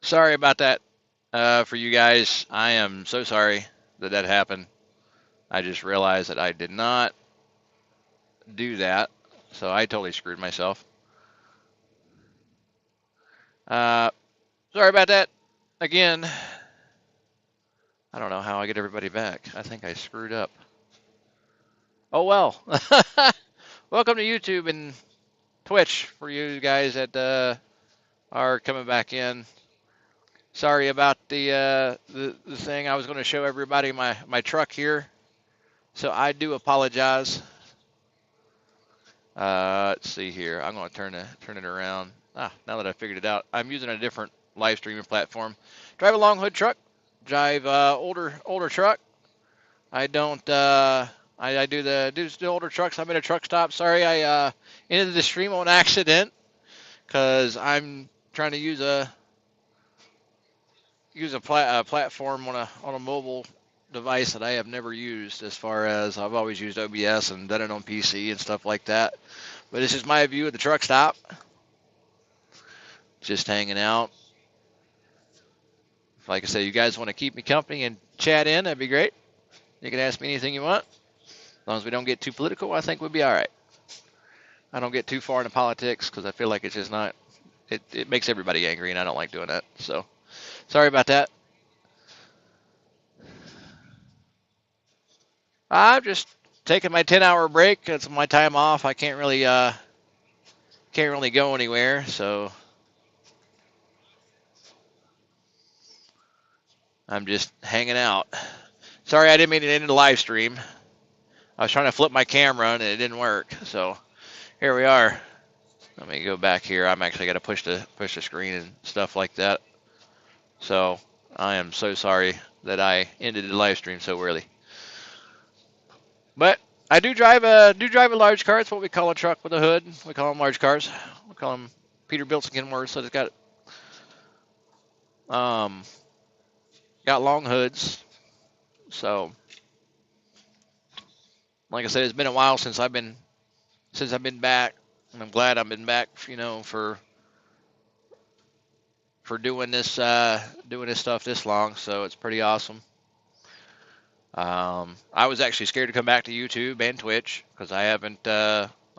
Sorry about that for you guys. I am so sorry that that happened. I just realized that I did not do that, so I totally screwed myself. Uh, Sorry about that. Again, I don't know how I get everybody back. I think I screwed up. Oh well. Welcome to YouTube and Twitch for you guys that are coming back in. Sorry about the thing. I was going to show everybody my truck here, so I do apologize. Let's see here. I'm going to turn it around. Now that I figured it out, I'm using a different live streaming platform. Drive a long hood truck. Drive older truck. I don't. I do the older trucks. I'm in a truck stop. Sorry, I ended the stream on accident because I'm trying to use a platform on a mobile device that I have never used. As far as I've always used OBS and done it on PC and stuff like that. But this is my view of the truck stop. Just hanging out. Like I said, you guys want to keep me company and chat in, that'd be great. You can ask me anything you want. As long as we don't get too political, I think we'll be all right. I don't get too far into politics because I feel like it's just not, it makes everybody angry, and I don't like doing that. So, sorry about that. I'm just taking my 10-hour break. That's my time off. I can't really go anywhere, so I'm just hanging out. Sorry, I didn't mean to end the live stream. I was trying to flip my camera and it didn't work. So here we are. Let me go back here. I'm actually got to push the screen and stuff like that. So I am so sorry that I ended the live stream so early. But I do drive a large car. It's what we call a truck with a hood. We call them large cars. We call them Peterbilts and Kenworths. So it's got long hoods. So like I said, it's been a while since I've been back, and I'm glad I've been back. For doing this stuff this long. So it's pretty awesome. I was actually scared to come back to YouTube and Twitch because I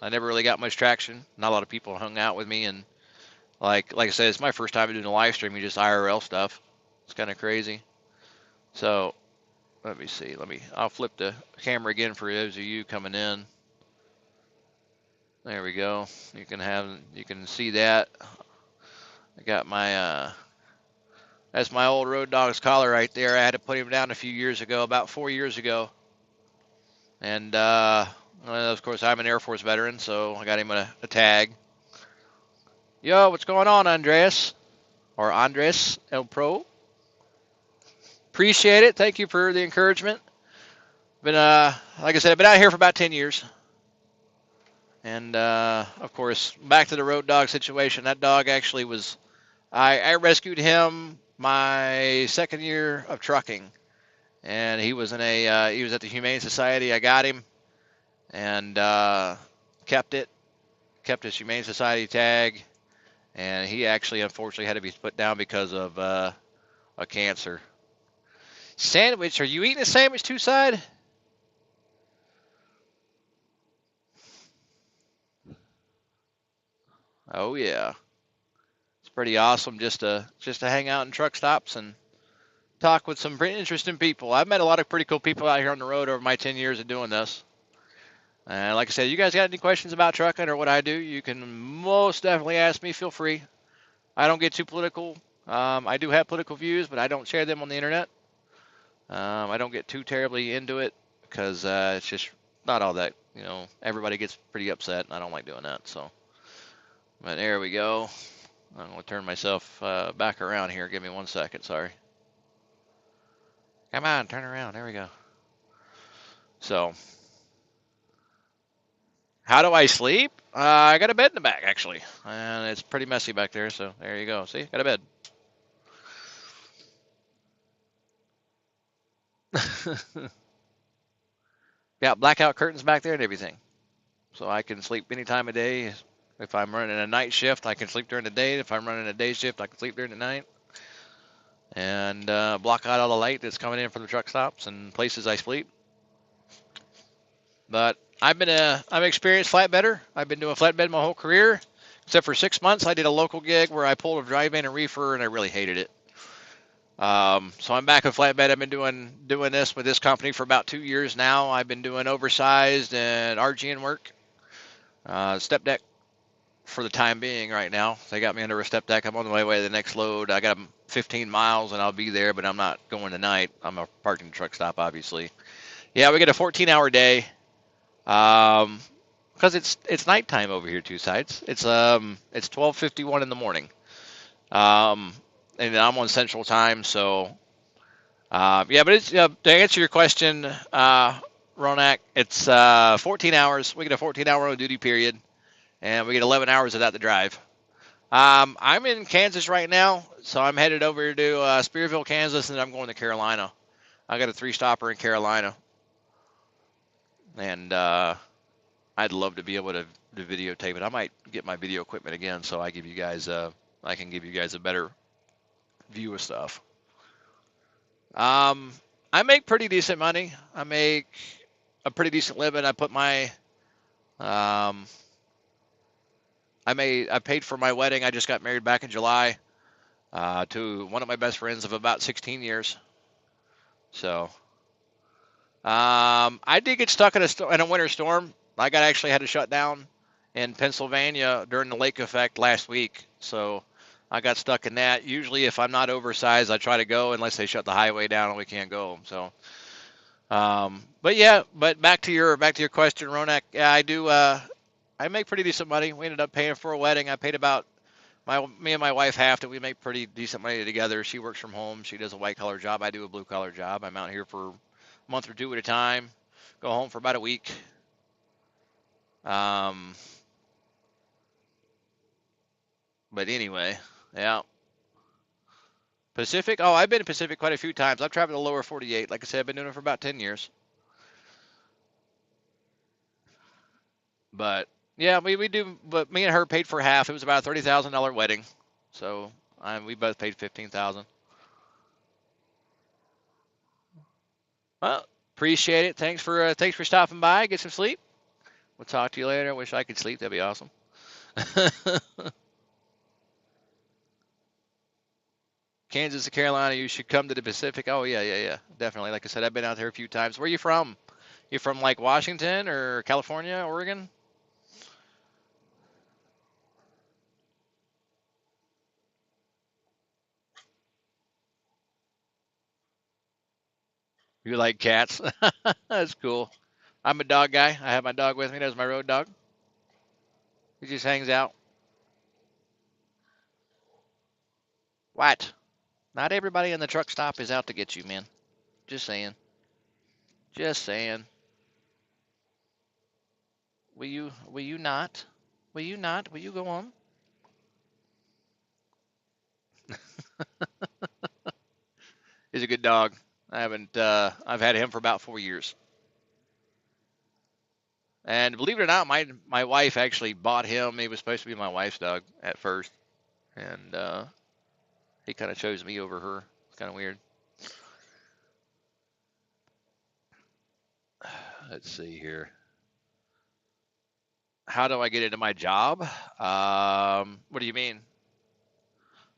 never really got much traction. Not a lot of people hung out with me, and like I said, it's my first time doing a live stream, just IRL stuff. It's kind of crazy. So let me see. I'll flip the camera again for those of you coming in. There we go. You can see that. I got my that's my old Road Dog's collar right there. I had to put him down a few years ago, about 4 years ago. And of course, I'm an Air Force veteran, so I got him a tag. Yo, what's going on, Andres? Or Andres El Pro? Appreciate it. Thank you for the encouragement. Been like I said, I've been out here for about 10 years. And of course, back to the Road Dog situation. That dog actually was, I rescued him my second year of trucking, and he was at the Humane Society. I got him and kept his Humane Society tag, and he actually unfortunately had to be put down because of a cancer. Sandwich? Are you eating a sandwich, two side? Oh yeah, it's pretty awesome just to hang out in truck stops and talk with some pretty interesting people. I've met a lot of pretty cool people out here on the road over my 10 years of doing this. And like I said, you guys got any questions about trucking or what I do, you can most definitely ask me. Feel free. I don't get too political. I do have political views, but I don't share them on the internet. I don't get too terribly into it because it's just not all that, everybody gets pretty upset, and I don't like doing that. So, but there we go. I'm going to turn myself back around here. Give me 1 second. Sorry. Come on, turn around. There we go. So, how do I sleep? I got a bed in the back, actually. And it's pretty messy back there, so there you go. See? Got a bed. Got blackout curtains back there and everything. So I can sleep any time of day. If I'm running a night shift, I can sleep during the day. If I'm running a day shift, I can sleep during the night. and block out all the light that's coming in from the truck stops and places I sleep. But I'm an experienced flatbedder. I've been doing flatbed my whole career, except for 6 months. I did a local gig where I pulled a dry van and reefer, and I really hated it. So I'm back in flatbed. I've been doing this with this company for about 2 years now. I've been doing oversized and RGN work, step deck for the time being right now. They got me under a step deck. I'm on my way to the next load. I got 15 miles and I'll be there, but I'm not going tonight. I'm a parking truck stop, obviously. Yeah, we get a 14-hour day. Because it's nighttime over here, two sides. It's 12:51 in the morning. Um, and I'm on Central Time, so yeah. But it's to answer your question, Ronak, it's 14 hours. We get a 14-hour duty period, and we get 11 hours of that to drive. I'm in Kansas right now, so I'm headed over to Spearville, Kansas, and then I'm going to Carolina. I got a 3-stopper in Carolina, and I'd love to be able to videotape it. I might get my video equipment again, so I can give you guys a better view of stuff. Um, I make pretty decent money. I make a pretty decent living. Um, I paid for my wedding. I just got married back in July to one of my best friends of about 16 years. So I did get stuck in a winter storm. Actually had to shut down in Pennsylvania during the lake effect last week. So I got stuck in that. Usually, if I'm not oversized, I try to go unless they shut the highway down and we can't go. So, but yeah, but back to your question, Ronak. Yeah, I do. I make pretty decent money. We ended up paying for a wedding. I paid about me and my wife half that. We make pretty decent money together. She works from home. She does a white collar job. I do a blue collar job. I'm out here for a month or two at a time. Go home for about a week. Um, but anyway, yeah. Pacific. Oh, I've been to Pacific quite a few times. I've traveled the lower 48. Like I said, I've been doing it for about 10 years. But yeah, we do. But me and her paid for half. It was about a $30,000 wedding. So we both paid 15,000. Well, appreciate it. Thanks for stopping by. Get some sleep. We'll talk to you later. I wish I could sleep. That'd be awesome. Kansas to Carolina, you should come to the Pacific. Oh yeah, definitely. Like I said, I've been out there a few times. Where are you from? You from like Washington or California, Oregon? You like cats? That's cool. I'm a dog guy. I have my dog with me. That's my road dog. He just hangs out. What? Not everybody in the truck stop is out to get you, man. Just saying. Just saying. Will you not? Will you not? Will you go on? He's a good dog. I've had him for about 4 years. And believe it or not, my wife actually bought him. He was supposed to be my wife's dog at first, and he kind of chose me over her. It's kind of weird. Let's see here. How do I get into my job? What do you mean?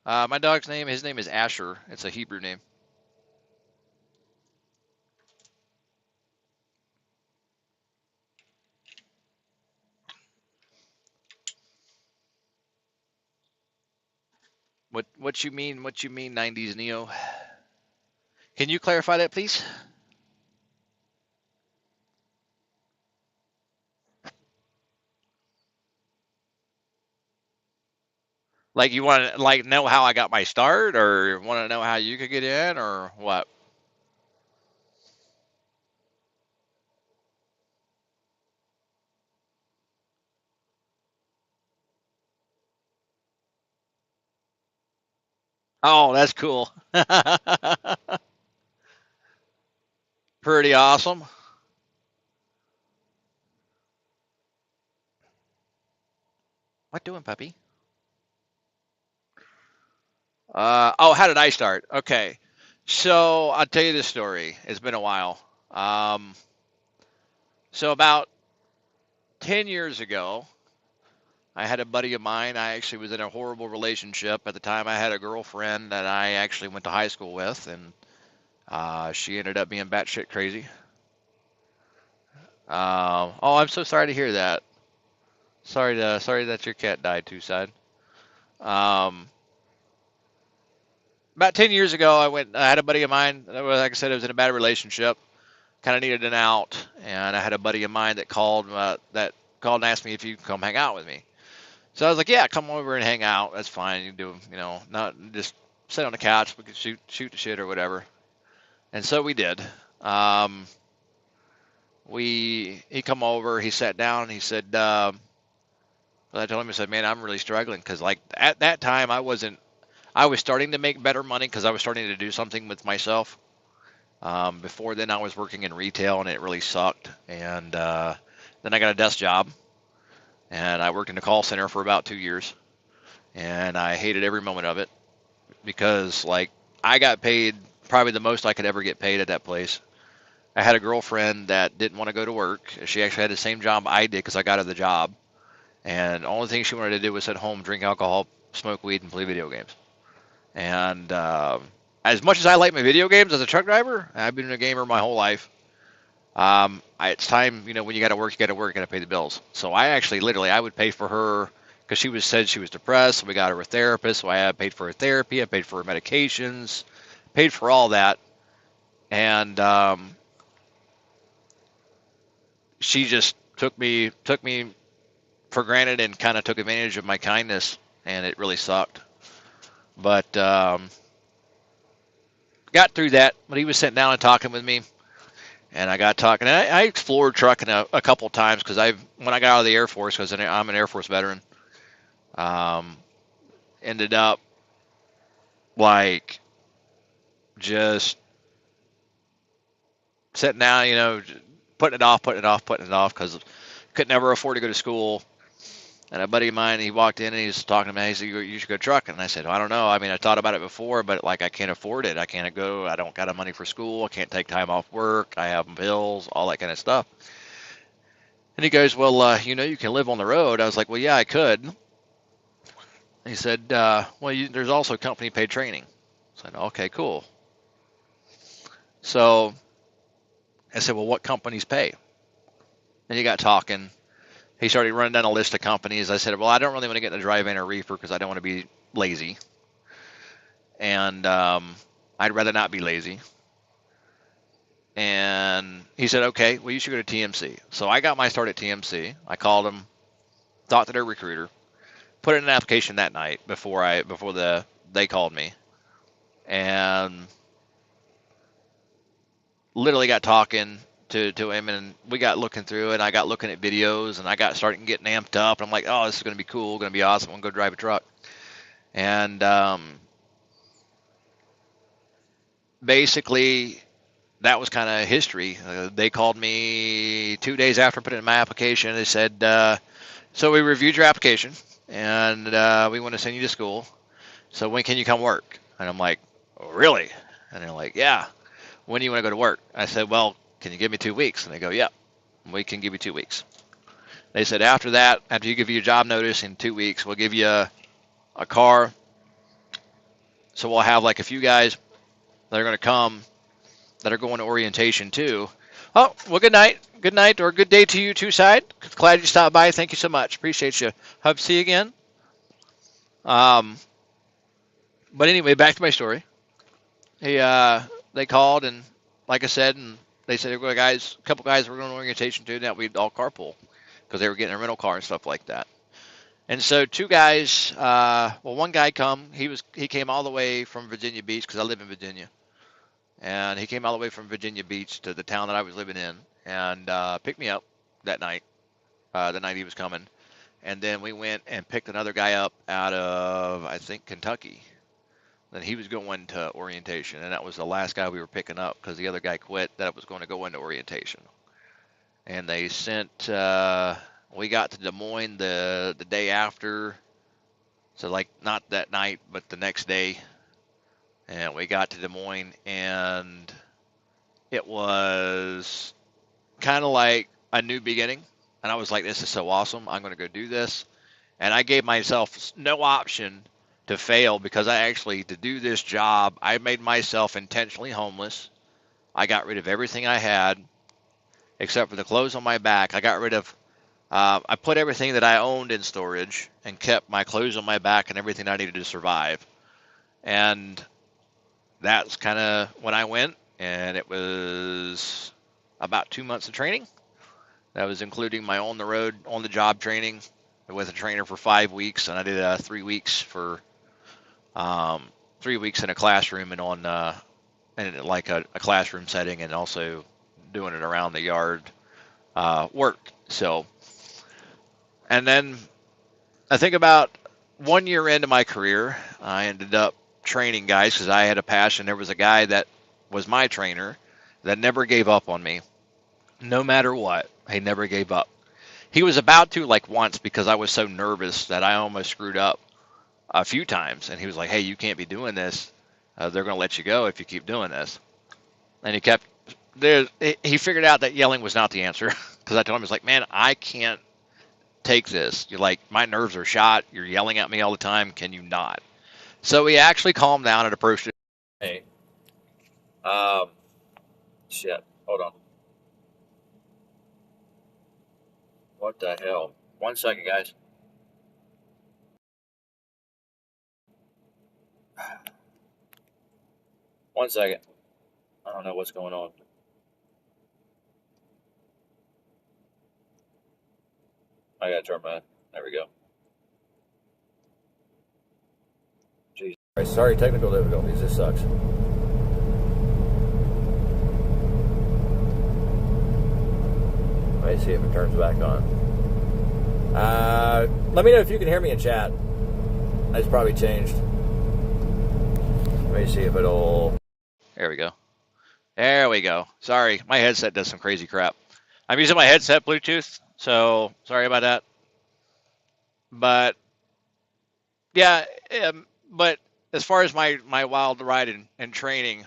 My dog's name, his name is Asher. It's a Hebrew name. What you mean? What you mean? 90s Neo? Can you clarify that, please? Like you want to like know how I got my start, or want to know how you could get in, or what? Oh, that's cool. Pretty awesome. What doing, puppy? How did I start? Okay. So I'll tell you this story. It's been a while. Um, so about 10 years ago, I had a buddy of mine. I actually was in a horrible relationship. At the time, I had a girlfriend that I actually went to high school with, and she ended up being batshit crazy. I'm so sorry to hear that. Sorry that your cat died too, sad. Um, about 10 years ago, I had a buddy of mine. Like I said, I was in a bad relationship. Kind of needed an out, and I had a buddy of mine that called and asked me if you could come hang out with me. So I was like, yeah, come over and hang out. That's fine. You can do, not just sit on the couch. We could shoot the shit or whatever. And so we did. Um, he come over. He sat down. He said, I told him, I said, man, I'm really struggling because like at that time I wasn't. I was starting to make better money because I was starting to do something with myself. Before then, I was working in retail and it really sucked. And then I got a desk job and I worked in a call center for about 2 years. And I hated every moment of it because, like, I got paid probably the most I could ever get paid at that place. I had a girlfriend that didn't want to go to work. She actually had the same job I did because I got her the job. And the only thing she wanted to do was sit home, drink alcohol, smoke weed, and play video games. And as much as I like my video games as a truck driver, I've been a gamer my whole life. It's time, when you got to work, you got to pay the bills. So I actually, literally, I would pay for her because said she was depressed. So we got her a therapist. So I paid for her therapy. I paid for her medications, paid for all that. And she just took me for granted and kind of took advantage of my kindness, and it really sucked. But got through that. But he was sitting down and talking with me. And I got talking. And I explored trucking a couple times because when I got out of the Air Force, because I'm an Air Force veteran, um, ended up like just sitting down, putting it off because could never afford to go to school. And a buddy of mine, he walked in and he's talking to me. He said, "You should go trucking." And I said, well, "I don't know. I mean, I thought about it before, but like I can't afford it. I can't go. I don't got the money for school. I can't take time off work. I have bills, all that kind of stuff." And he goes, "Well, you can live on the road." I was like, "Well, yeah, I could." He said, there's also company paid training." I said, "Okay, cool." So I said, "Well, what companies pay?" And he got talking. He started running down a list of companies. I said, "Well, I don't really want to get in a dry van or reefer because I don't want to be lazy. And I'd rather not be lazy." And he said, "Okay, well, you should go to TMC." So I got my start at TMC. I called them, talked to their recruiter, put in an application that night before they called me, and literally got talking to him, and we got looking through it. And I got looking at videos, and I got starting getting amped up. And I'm like, "Oh, this is going to be cool, going to be awesome. I'm going to go drive a truck." And basically, that was kind of history. They called me 2 days after putting in my application. They said, "So we reviewed your application, and we want to send you to school. So when can you come work?" And I'm like, "Oh, really?" And they're like, "Yeah. When do you want to go to work?" I said, "Well, can you give me 2 weeks?" And they go, "Yeah, we can give you 2 weeks." They said, after that, after you give your job notice in 2 weeks, we'll give you a car. So we'll have like a few guys that are going to come that are going to orientation too. Oh, well, good night. Good night or good day to you too, side. Glad you stopped by. Thank you so much. Appreciate you. Hope to see you again. Um, but anyway, back to my story. They called, and like I said, and they said, a couple guys were going to orientation too. Now we'd all carpool because they were getting a rental car and stuff like that. And so two guys, one guy he came all the way from Virginia Beach because I live in Virginia, and he came all the way from Virginia Beach to the town that I was living in, and picked me up that night, the night he was coming, and then we went and picked another guy up out of I think Kentucky. Then he was going to orientation, and that was the last guy we were picking up because the other guy quit. That was going to go into orientation, and they sent. We got to Des Moines the day after, so like not that night, but the next day, and we got to Des Moines, and it was kind of like a new beginning. And I was like, this is so awesome. I'm going to go do this. And I gave myself no option to fail because I actually, to do this job, I made myself intentionally homeless. I got rid of everything I had except for the clothes on my back. I got rid of, I put everything that I owned in storage and kept my clothes on my back and everything I needed to survive. And that's kind of when I went, and it was about 2 months of training. That was including my on the road, on the job training with a trainer for 5 weeks, and I did 3 weeks for 3 weeks in a classroom and on in like a classroom setting, and also doing it around the yard work. So, and then I think about 1 year into my career, I ended up training guys because I had a passion. There was a guy that was my trainer that never gave up on me, no matter what. He never gave up. He was about to, like, once, because I was so nervous that I almost screwed up a few times. And he was like, hey, you can't be doing this. They're going to let you go if you keep doing this. And he kept there. He figured out that yelling was not the answer because I told him, I was like, man, I can't take this. You're like, my nerves are shot. You're yelling at me all the time. Can you not? So he actually calmed down and approached it. Hey, um, shit. Hold on. What the hell? 1 second, guys. One second. I don't know what's going on. I gotta turn my. There we go. Jeez. Sorry, technical difficulties. This sucks. Let me see if it turns back on. Let me know if you can hear me in chat. It's probably changed. Let me see if it'll. There we go. There we go. Sorry, my headset does some crazy crap. I'm using my headset Bluetooth, so sorry about that. But yeah, but as far as my wild ride and training,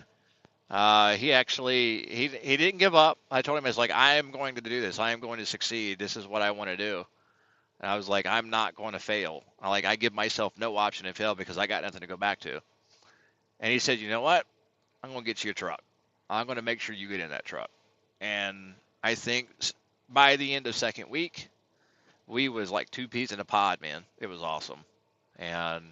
he actually he didn't give up. I told him, I was like, I am going to do this. I am going to succeed. This is what I want to do. And I was like, I'm not going to fail. I give myself no option to fail because I got nothing to go back to. And he said, you know what? I'm going to get you a truck. I'm going to make sure you get in that truck. And I think by the end of second week, we was like two peas in a pod, man. It was awesome. And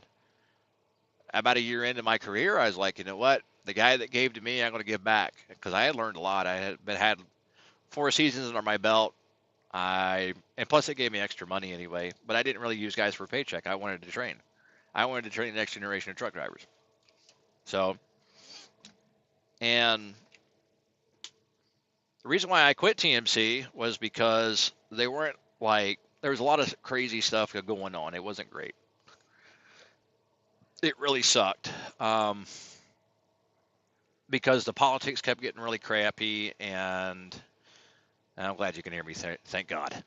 about a year into my career, I was like, you know what? The guy that gave to me, I'm going to give back because I had learned a lot. I had 4 seasons under my belt. And plus it gave me extra money anyway. But I didn't really use guys for a paycheck. I wanted to train. I wanted to train the next generation of truck drivers. So, and the reason why I quit TMC was because they weren't like, there was a lot of crazy stuff going on. It wasn't great. It really sucked. Because the politics kept getting really crappy, and I'm glad you can hear me. Thank God.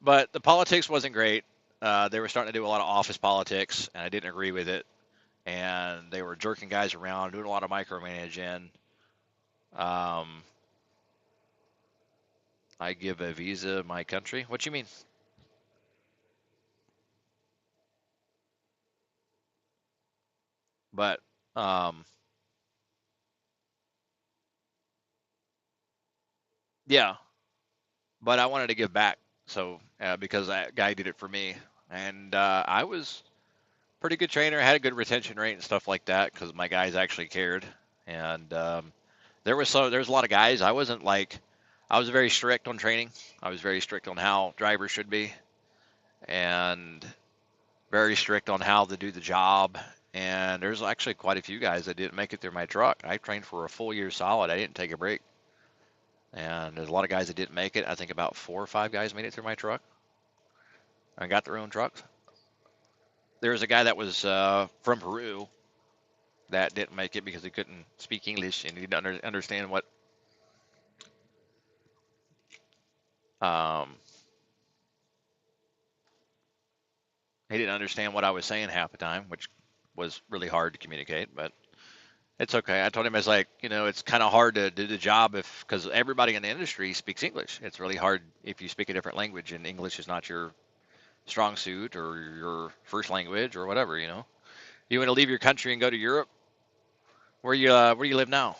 But the politics wasn't great. They were starting to do a lot of office politics, and I didn't agree with it. And they were jerking guys around, doing a lot of micromanaging. I give a visa my country. What you mean? But yeah, but I wanted to give back. So because that guy did it for me, and I was pretty good trainer. Had a good retention rate and stuff like that because my guys actually cared. And there was a lot of guys. I wasn't like, I was very strict on training. I was very strict on how drivers should be, and very strict on how to do the job. And there's actually quite a few guys that didn't make it through my truck. I trained for a full year solid. I didn't take a break. And there's a lot of guys that didn't make it. I think about 4 or 5 guys made it through my truck and got their own trucks. There was a guy that was from Peru that didn't make it because he couldn't speak English and he didn't understand what he didn't understand what I was saying half the time, which was really hard to communicate, but it's okay. I told him, I was like, it's kind of hard to do the job because everybody in the industry speaks English. It's really hard if you speak a different language and English is not your strong suit or your first language or whatever. You want to leave your country and go to Europe? Where you live now?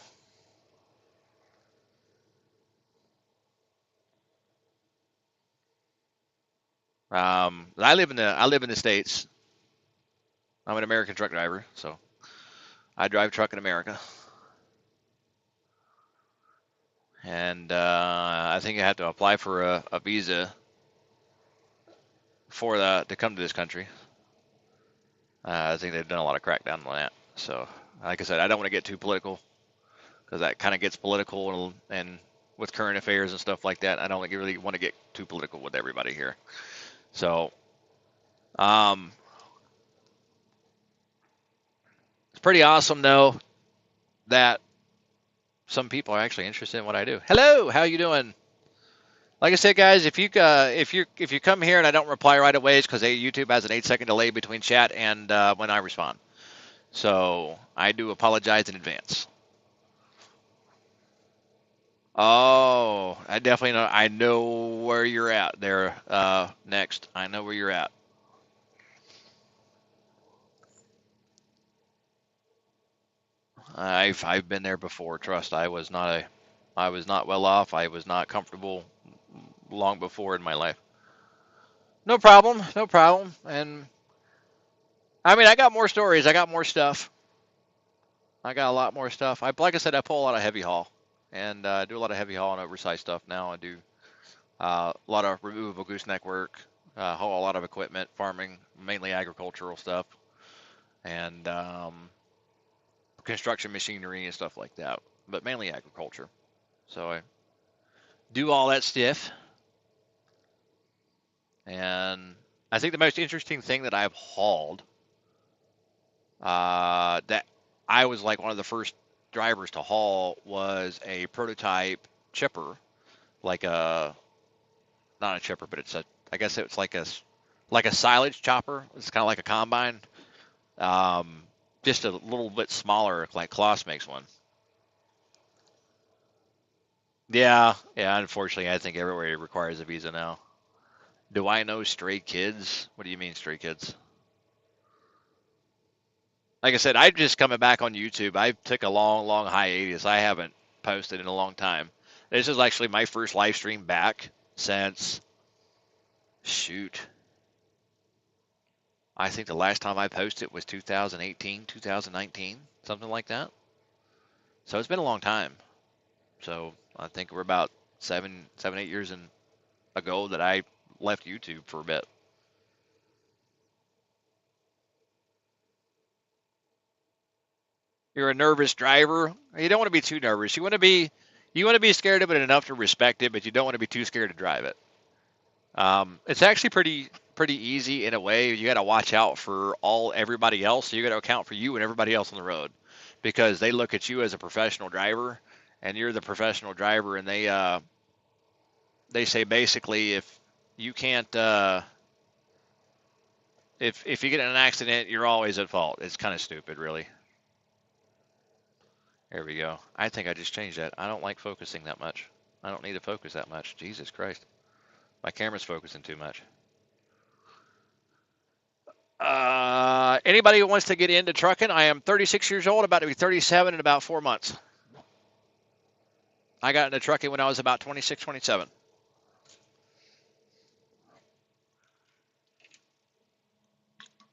I live in the States. I'm an American truck driver, so I drive truck in America. And I think I have to apply for a visa for to come to this country. I think they've done a lot of crackdown on that. So, like I said, I don't want to get too political because that kind of gets political and with current affairs and stuff like that. I don't really want to get too political with everybody here. So, um, it's pretty awesome though that some people are actually interested in what I do. Hello, how you doing? Like I said, guys, if you come here and I don't reply right away, it's because YouTube has an 8-second delay between chat and when I respond. So I do apologize in advance. Oh, I definitely know. I know where you're at there. Next, I know where you're at. I've been there before. Trust. I was not well off. I was not comfortable long before in my life. No problem. No problem. And I mean, I got more stories. I got more stuff. I got a lot more stuff. Like I said, I pull a lot of heavy haul and do a lot of heavy haul and oversized stuff now. I do a lot of removable gooseneck work, haul a lot of equipment, farming, mainly agricultural stuff, and construction machinery and stuff like that, but mainly agriculture. So I do all that stuff, and I think the most interesting thing that I've hauled that I was like one of the first drivers to haul was a prototype chipper, like a not a chipper, but I guess it's like a silage chopper. It's kind of like a combine, um, just a little bit smaller, like Kloss makes one. Yeah, yeah. Unfortunately, I think everywhere it requires a visa now. Do I know stray kids? What do you mean stray kids? Like I said, I'm just coming back on YouTube. I took a long, long hiatus. I haven't posted in a long time. This is actually my first live stream back since, shoot, I think the last time I posted was 2018, 2019, something like that. So it's been a long time. So I think we're about 8 years ago that I left YouTube for a bit. You're a nervous driver. You don't want to be too nervous. You want to be scared of it enough to respect it, but you don't want to be too scared to drive it. It's actually pretty easy in a way. You got to watch out for everybody else. So you got to account for you and everybody else on the road because they look at you as a professional driver, and you're the professional driver, and they say basically if you can't if you get in an accident, you're always at fault. It's kind of stupid, really. There we go. I think I just changed that. I don't like focusing that much. I don't need to focus that much. Jesus Christ. My camera's focusing too much. Anybody who wants to get into trucking, I am 36 years old, about to be 37 in about 4 months. I got into trucking when I was about 26, 27.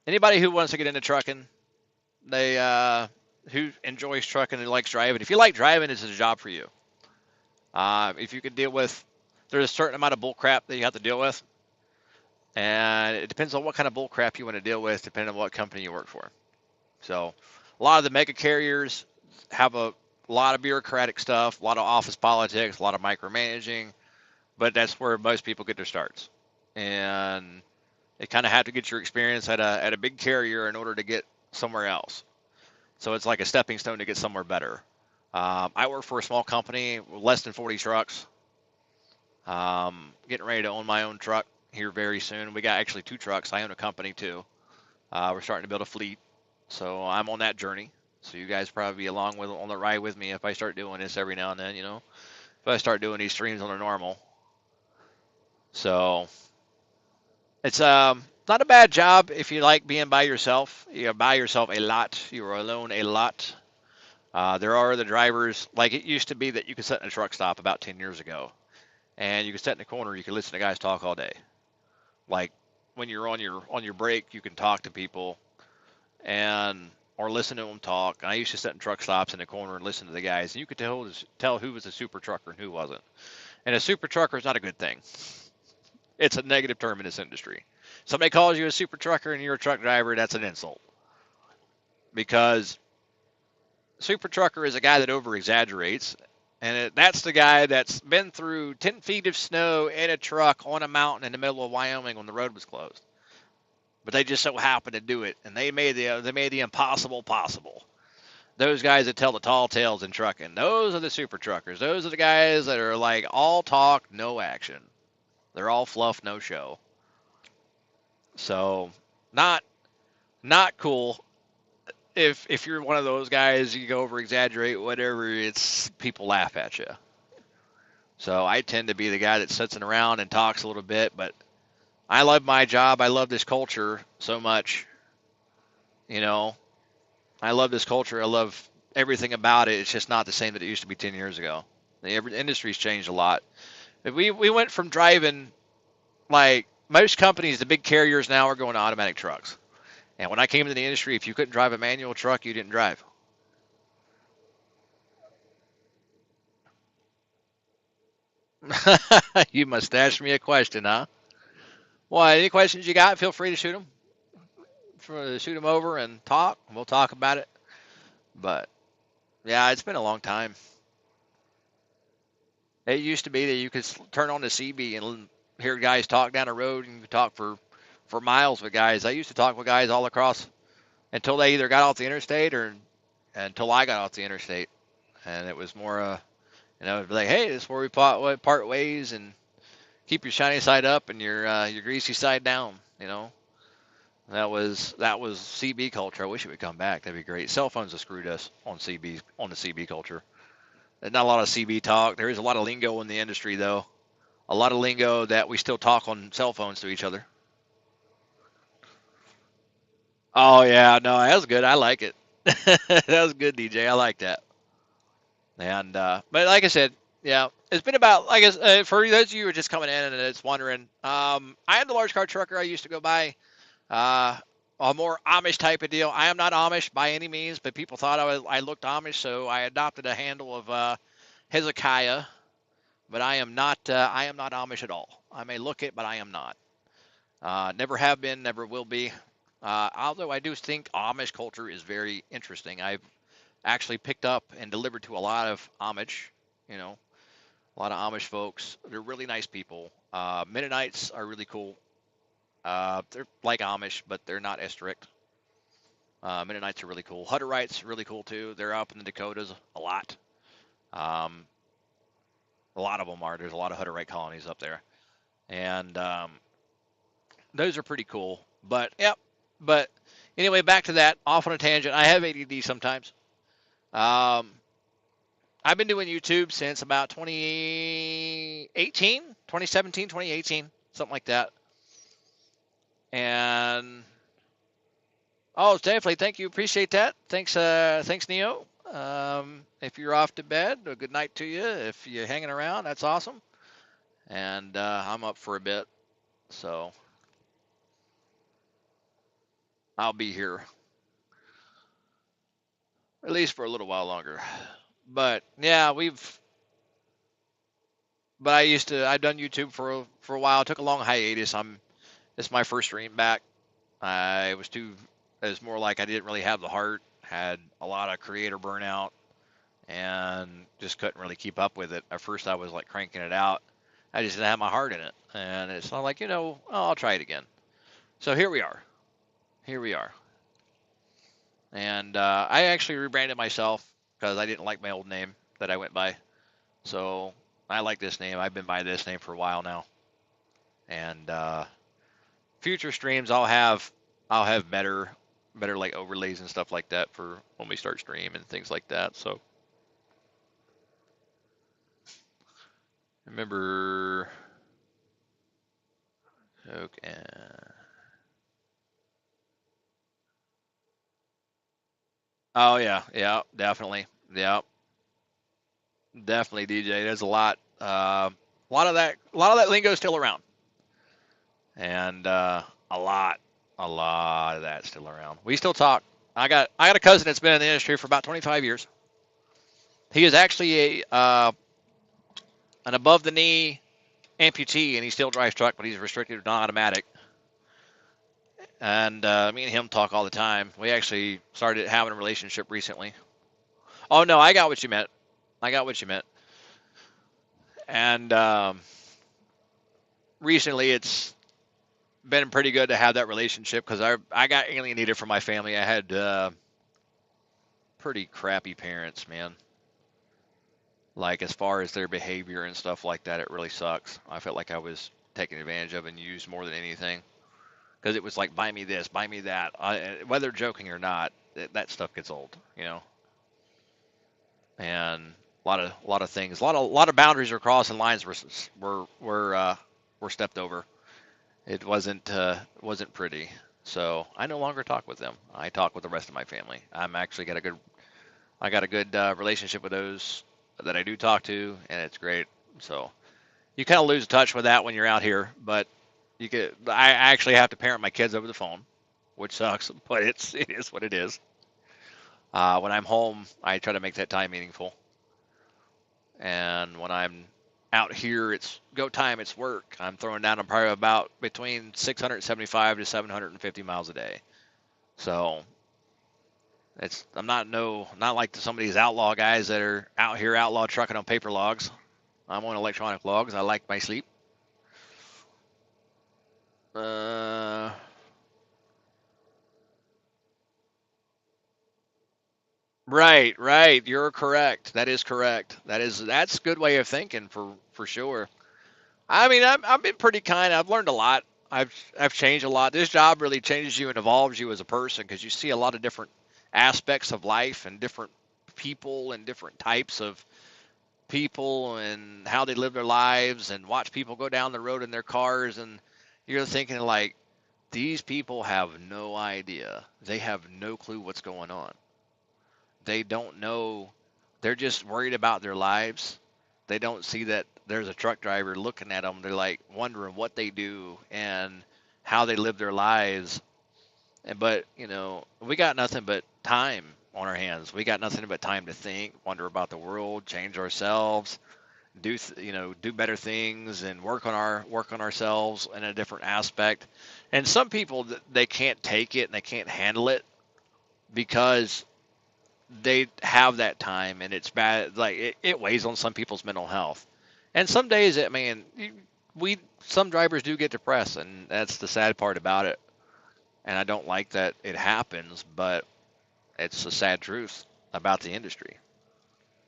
Anybody who wants to get into trucking, they who enjoys trucking and likes driving. If you like driving, this is a job for you. If you can deal with, there's a certain amount of bull crap that you have to deal with, and it depends on what kind of bull crap you want to deal with, depending on what company you work for. So, a lot of the mega carriers have a lot of bureaucratic stuff, a lot of office politics, a lot of micromanaging, but that's where most people get their starts. And they kind of have to get your experience at a big carrier in order to get somewhere else. So it's like a stepping stone to get somewhere better. I work for a small company, less than 40 trucks. Getting ready to own my own truck here very soon. We got actually 2 trucks. I own a company too. We're starting to build a fleet. So I'm on that journey. So you guys probably be along with on the ride with me if I start doing this every now and then. If I start doing these streams on the normal. So it's not a bad job if you like being by yourself. You're by yourself a lot. You're alone a lot. There are the drivers like it used to be that you could sit in a truck stop about 10 years ago, and you could sit in the corner. You could listen to guys talk all day. Like when you're on your break, you can talk to people and or listen to them talk. And I used to sit in truck stops in the corner and listen to the guys, and you could tell who was a super trucker and who wasn't. And a super trucker is not a good thing. It's a negative term in this industry. Somebody calls you a super trucker and you're a truck driver, that's an insult. Because super trucker is a guy that over exaggerates, and that's the guy that's been through 10 feet of snow in a truck on a mountain in the middle of Wyoming when the road was closed. But they just so happened to do it, and they made the impossible possible. Those guys that tell the tall tales in trucking, those are the super truckers. Those are the guys that are like all talk, no action. They're all fluff, no show. So, not not cool. If you're one of those guys, you go over exaggerate, whatever. It's people laugh at you. So I tend to be the guy that sits around and talks a little bit, but I love my job. I love this culture so much. You know, I love this culture. I love everything about it. It's just not the same that it used to be 10 years ago. The industry's changed a lot. We went from driving like most companies, the big carriers now are going to automatic trucks. And when I came into the industry, if you couldn't drive a manual truck, you didn't drive. You must ask me a question, huh? Well, any questions you got, feel free to shoot them. Shoot them over and talk. We'll talk about it. But yeah, it's been a long time. It used to be that you could turn on the CB and hear guys talk down the road, and you could talk for miles with guys. I used to talk with guys all across until they either got off the interstate or until I got off the interstate, and it was more it'd be like, hey, this is where we part ways, and keep your shiny side up and your greasy side down. That was CB culture. I wish it would come back. That'd be great. Cell phones have screwed us on the CB culture. There's not a lot of CB talk. There is a lot of lingo in the industry, though. A lot of lingo that we still talk on cell phones to each other. Oh yeah, no, that was good. I like it. That was good, DJ. I like that. And but like I said, yeah, it's been about I guess for those of you who are just coming in and it's wondering, I am the large car trucker. I used to go by uh, a more Amish type of deal. I am not Amish by any means, but people thought I looked Amish, so I adopted a handle of Hezekiah. But I am not. I am not Amish at all. I may look it, but I am not. Never have been. Never will be. Although I do think Amish culture is very interesting. I've actually picked up and delivered to a lot of Amish. You know, a lot of Amish folks. They're really nice people. Mennonites are really cool. They're like Amish, but they're not as strict. Mennonites are really cool. Hutterites are really cool too. They're up in the Dakotas a lot. Um, a lot of them are. There's a lot of Hutterite colonies up there, and those are pretty cool. But yep. But anyway, back to that. Off on a tangent. I have ADD sometimes. Um, I've been doing YouTube since about 2018, 2017, 2018, something like that. And oh, definitely. Thank you. Appreciate that. Thanks, Neo. If you're off to bed, a good night to you. If you're hanging around, that's awesome. And I'm up for a bit, so I'll be here at least for a little while longer. But yeah, But I've done YouTube for a while. Took a long hiatus. It's my first stream back. I was too. It was more like I didn't really have the heart. Had a lot of creator burnout, and just couldn't really keep up with it. At first, I was like cranking it out. I just didn't have my heart in it, and it's not like oh, I'll try it again. So here we are. Here we are. And I actually rebranded myself because I didn't like my old name that I went by. So I like this name. I've been by this name for a while now. And future streams, I'll have better better like overlays and stuff like that for when we start stream and things like that. So remember, okay. Oh yeah, yeah, definitely, yeah, definitely, DJ. There's a lot of that lingo is still around, and a lot, a lot of that still around. We still talk. I got a cousin that's been in the industry for about 25 years. He is actually a an above the knee amputee, and he still drives truck, but he's restricted to non-automatic. And me and him talk all the time. We actually started having a relationship recently. Oh no, I got what you meant. I got what you meant. And recently, it's been pretty good to have that relationship because I got alienated from my family. I had pretty crappy parents, man. Like as far as their behavior and stuff like that, it really sucks. I felt like I was taken advantage of and used more than anything because it was like buy me this, buy me that. Whether joking or not, that stuff gets old, you know. And a lot of things, a lot of boundaries were crossed and lines were stepped over. It wasn't pretty. So I no longer talk with them. I talk with the rest of my family. I'm actually got a good I got a good relationship with those that I do talk to, and it's great. So you kind of lose touch with that when you're out here, but I actually have to parent my kids over the phone, which sucks, but it is what it is. When I'm home, I try to make that time meaningful, and when I'm out here, it's go time, it's work. I'm throwing down probably about between 675 to 750 miles a day. So I'm not like some of these outlaw guys that are out here outlaw trucking on paper logs. I'm on electronic logs. I like my sleep. Uh, right, right. You're correct. That is correct. That's a good way of thinking for sure. I mean, I've been pretty kind. I've learned a lot. I've changed a lot. This job really changes you and evolves you as a person because you see a lot of different aspects of life and different people and different types of people and how they live their lives and watch people go down the road in their cars, and you're thinking like these people have no idea. They have no clue what's going on. They don't know. They're just worried about their lives. They don't see that there's a truck driver looking at them. They're like wondering what they do and how they live their lives. But, we got nothing but time on our hands. We got nothing but time to think, wonder about the world, change ourselves, do better things and work on ourselves in a different aspect. And some people, they can't take it and they can't handle it because they have that time, and it's bad. Like it weighs on some people's mental health. And some days, I mean, we some drivers do get depressed, and that's the sad part about it. And I don't like that it happens, but it's the sad truth about the industry.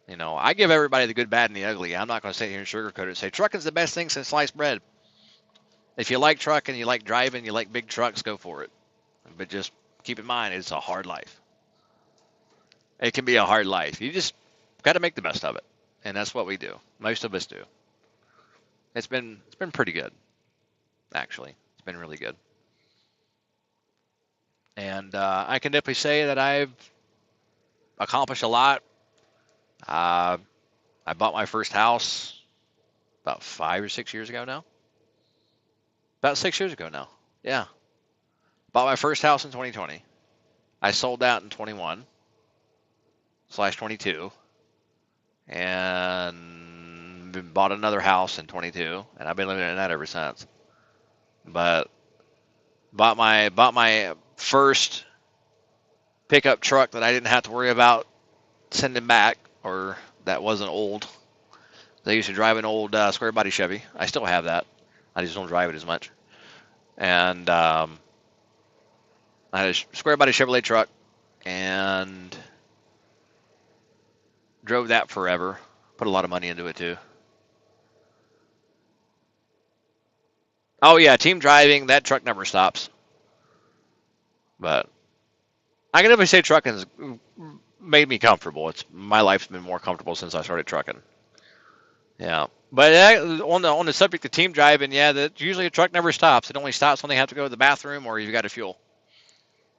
I give everybody the good, bad, and the ugly. I'm not going to sit here and sugarcoat it and say trucking's the best thing since sliced bread. If you like trucking, you like driving, you like big trucks, go for it. But just keep in mind, it's a hard life. It can be a hard life. You just got to make the best of it, and that's what we do. Most of us do. It's been pretty good, actually. It's been really good, and I can definitely say that I've accomplished a lot. Uh, I bought my first house about 5 or 6 years ago now. About 6 years ago now. Yeah. Bought my first house in 2020. I sold out in 21/22, and bought another house in 22, and I've been living in that ever since. But bought my first pickup truck that I didn't have to worry about sending back, or that wasn't old. They used to drive an old square body Chevy. I still have that. I just don't drive it as much. And I had a square body Chevrolet truck and drove that forever. Put a lot of money into it too. Oh yeah, team driving. That truck never stops. But I can definitely say trucking's made me comfortable. It's my life's been more comfortable since I started trucking. Yeah, but on the subject of team driving, yeah, that usually a truck never stops. It only stops when they have to go to the bathroom or you've got to fuel,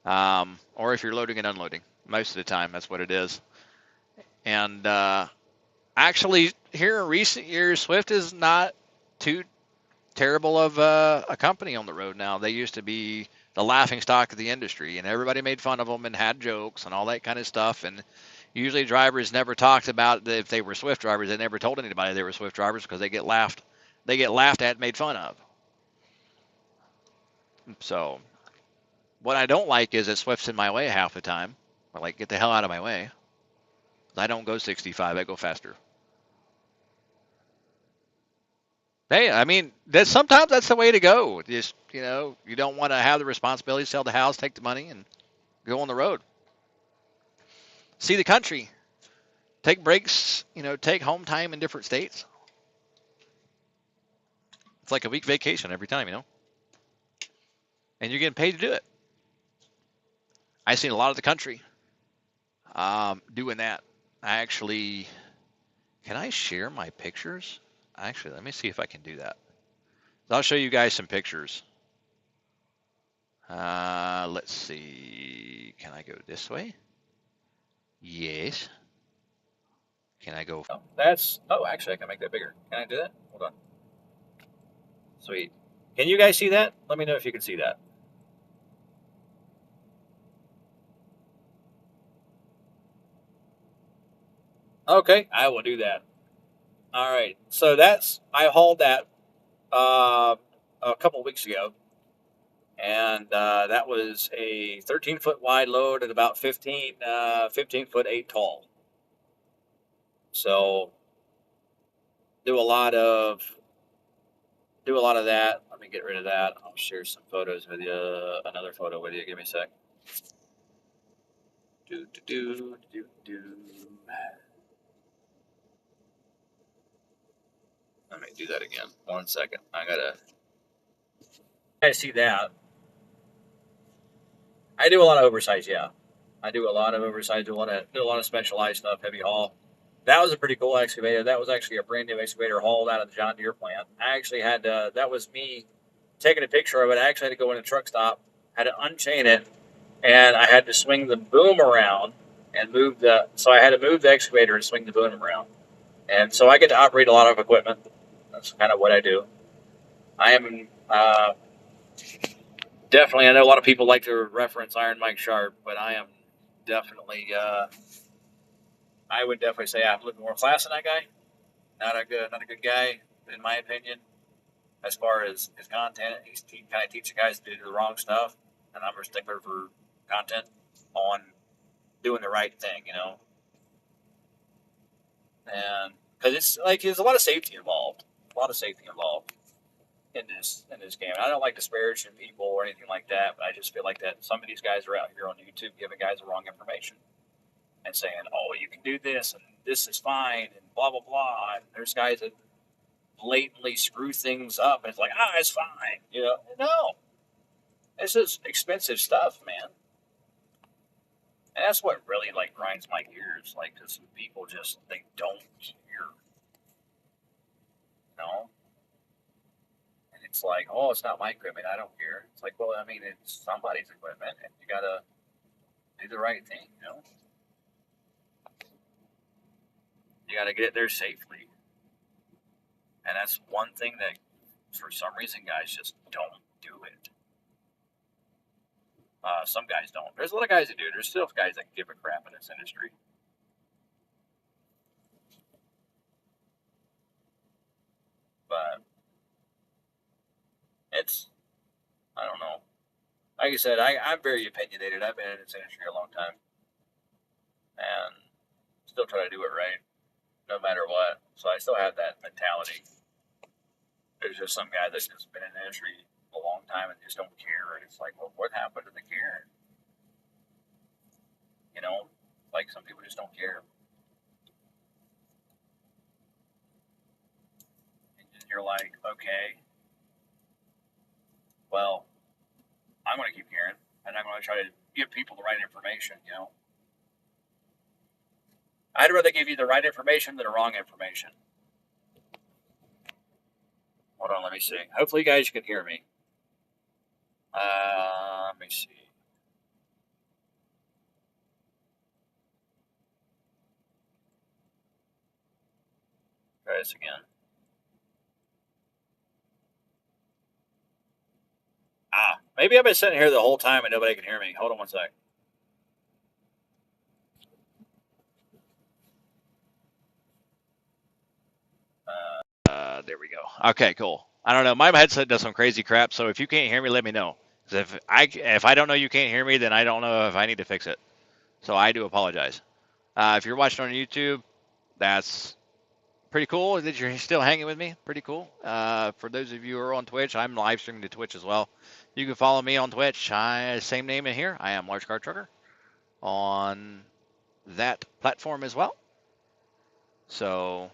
or if you're loading and unloading. Most of the time, that's what it is. And actually, here in recent years, Swift is not too terrible of a company on the road now. They used to be the laughing stock of the industry, and everybody made fun of them and had jokes and all that kind of stuff. And usually, drivers never talked about if they were Swift drivers. They never told anybody they were Swift drivers because they get laughed at, and made fun of. So, what I don't like is that Swift's in my way half the time. I like, get the hell out of my way. I don't go 65. I go faster. Hey, I mean, sometimes that's the way to go. Just, you don't want to have the responsibility, sell the house, take the money, and go on the road. See the country. Take breaks, take home time in different states. It's like a week vacation every time. And you're getting paid to do it. I've seen a lot of the country doing that. Can I share my pictures? Actually, let me see if I can do that. I'll show you guys some pictures. Let's see. Can I go this way? Yes. Can I go? Actually, I can make that bigger. Can I do that? Hold on. Sweet. Can you guys see that? Let me know if you can see that. Okay, I will do that. All right. So I hauled that uh, a couple of weeks ago, and that was a 13-foot wide load at about 15 foot 8 tall. So do a lot of do a lot of that. Let me get rid of that. I'll share some photos with you. Another photo with you. Give me a sec. Do do do do do. Let me do that again. 1 second. I gotta. I see that. I do a lot of oversized. Yeah, I do a lot of oversized. Do a lot of specialized stuff. Heavy haul. That was a pretty cool excavator. That was actually a brand new excavator hauled out of the John Deere plant. I actually had that was me taking a picture of it. I actually had to go in a truck stop, had to unchain it, and I had to swing the boom around and move the. So I had to move the excavator and swing the boom around. And so I get to operate a lot of equipment. That's kind of what I do. I am definitely. I know a lot of people like to reference Iron Mike Sharp, but I am definitely. I would definitely say I have a little more class than that guy. Not a good guy in my opinion. As far as his content, he kind of teaches guys to do the wrong stuff, and I'm a stickler for content on doing the right thing. And because it's like there's a lot of safety involved, in this game. And I don't like disparaging people or anything like that, but I just feel like that some of these guys are out here on YouTube giving guys the wrong information and saying, "Oh, you can do this and this is fine," and blah blah blah. And there's guys that blatantly screw things up, and it's like, it's fine. No, this is expensive stuff, man. And that's what really like grinds my gears, like because people just they don't care, you know. And it's like, oh, it's not my equipment, I don't care. It's like, well, I mean, it's somebody's equipment, and you gotta do the right thing. You gotta get there safely, and that's one thing that, for some reason, guys just don't do it. Some guys don't. There's a lot of guys that do. There's still guys that give a crap in this industry, but it's I don't know. Like I said, I'm very opinionated. I've been in this industry a long time, and still try to do it right, no matter what. So I still have that mentality. There's just some guy that's just been in the industry a long time and just don't care. And it's like, well, what happened to the care? You know, like some people just don't care. And you're like, okay, well, I'm going to keep caring, and I'm going to try to give people the right information. I'd rather give you the right information than the wrong information. Hold on, let me see. Hopefully, you guys can hear me. Let me see. Try this again. Maybe I've been sitting here the whole time and nobody can hear me. Hold on one sec. There we go. Okay, cool. I don't know. My headset does some crazy crap, so if you can't hear me, let me know. 'Cause if I don't know you can't hear me, then I don't know if I need to fix it. So I do apologize. If you're watching on YouTube, that's pretty cool that you're still hanging with me. Pretty cool. For those of you who are on Twitch, I'm live streaming to Twitch as well. You can follow me on Twitch. Same name in here. I am Large Car Trucker on that platform as well. So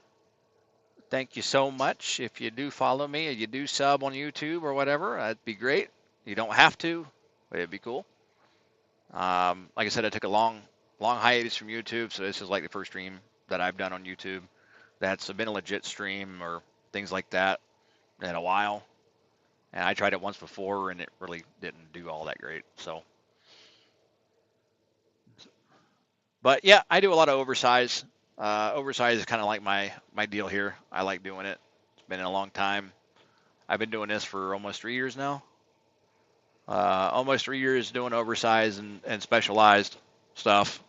thank you so much. If you do follow me or you do sub on YouTube or whatever, that'd be great. You don't have to, but it'd be cool. Like I said, I took a long hiatus from YouTube, so this is like the first stream that I've done on YouTube that's been a legit stream or things like that in a while. And I tried it once before, and it really didn't do all that great. So, but yeah, I do a lot of oversized. Oversized is kind of like my deal here. I like doing it. It's been a long time. I've been doing this for almost 3 years now. Almost 3 years doing oversized and specialized stuff.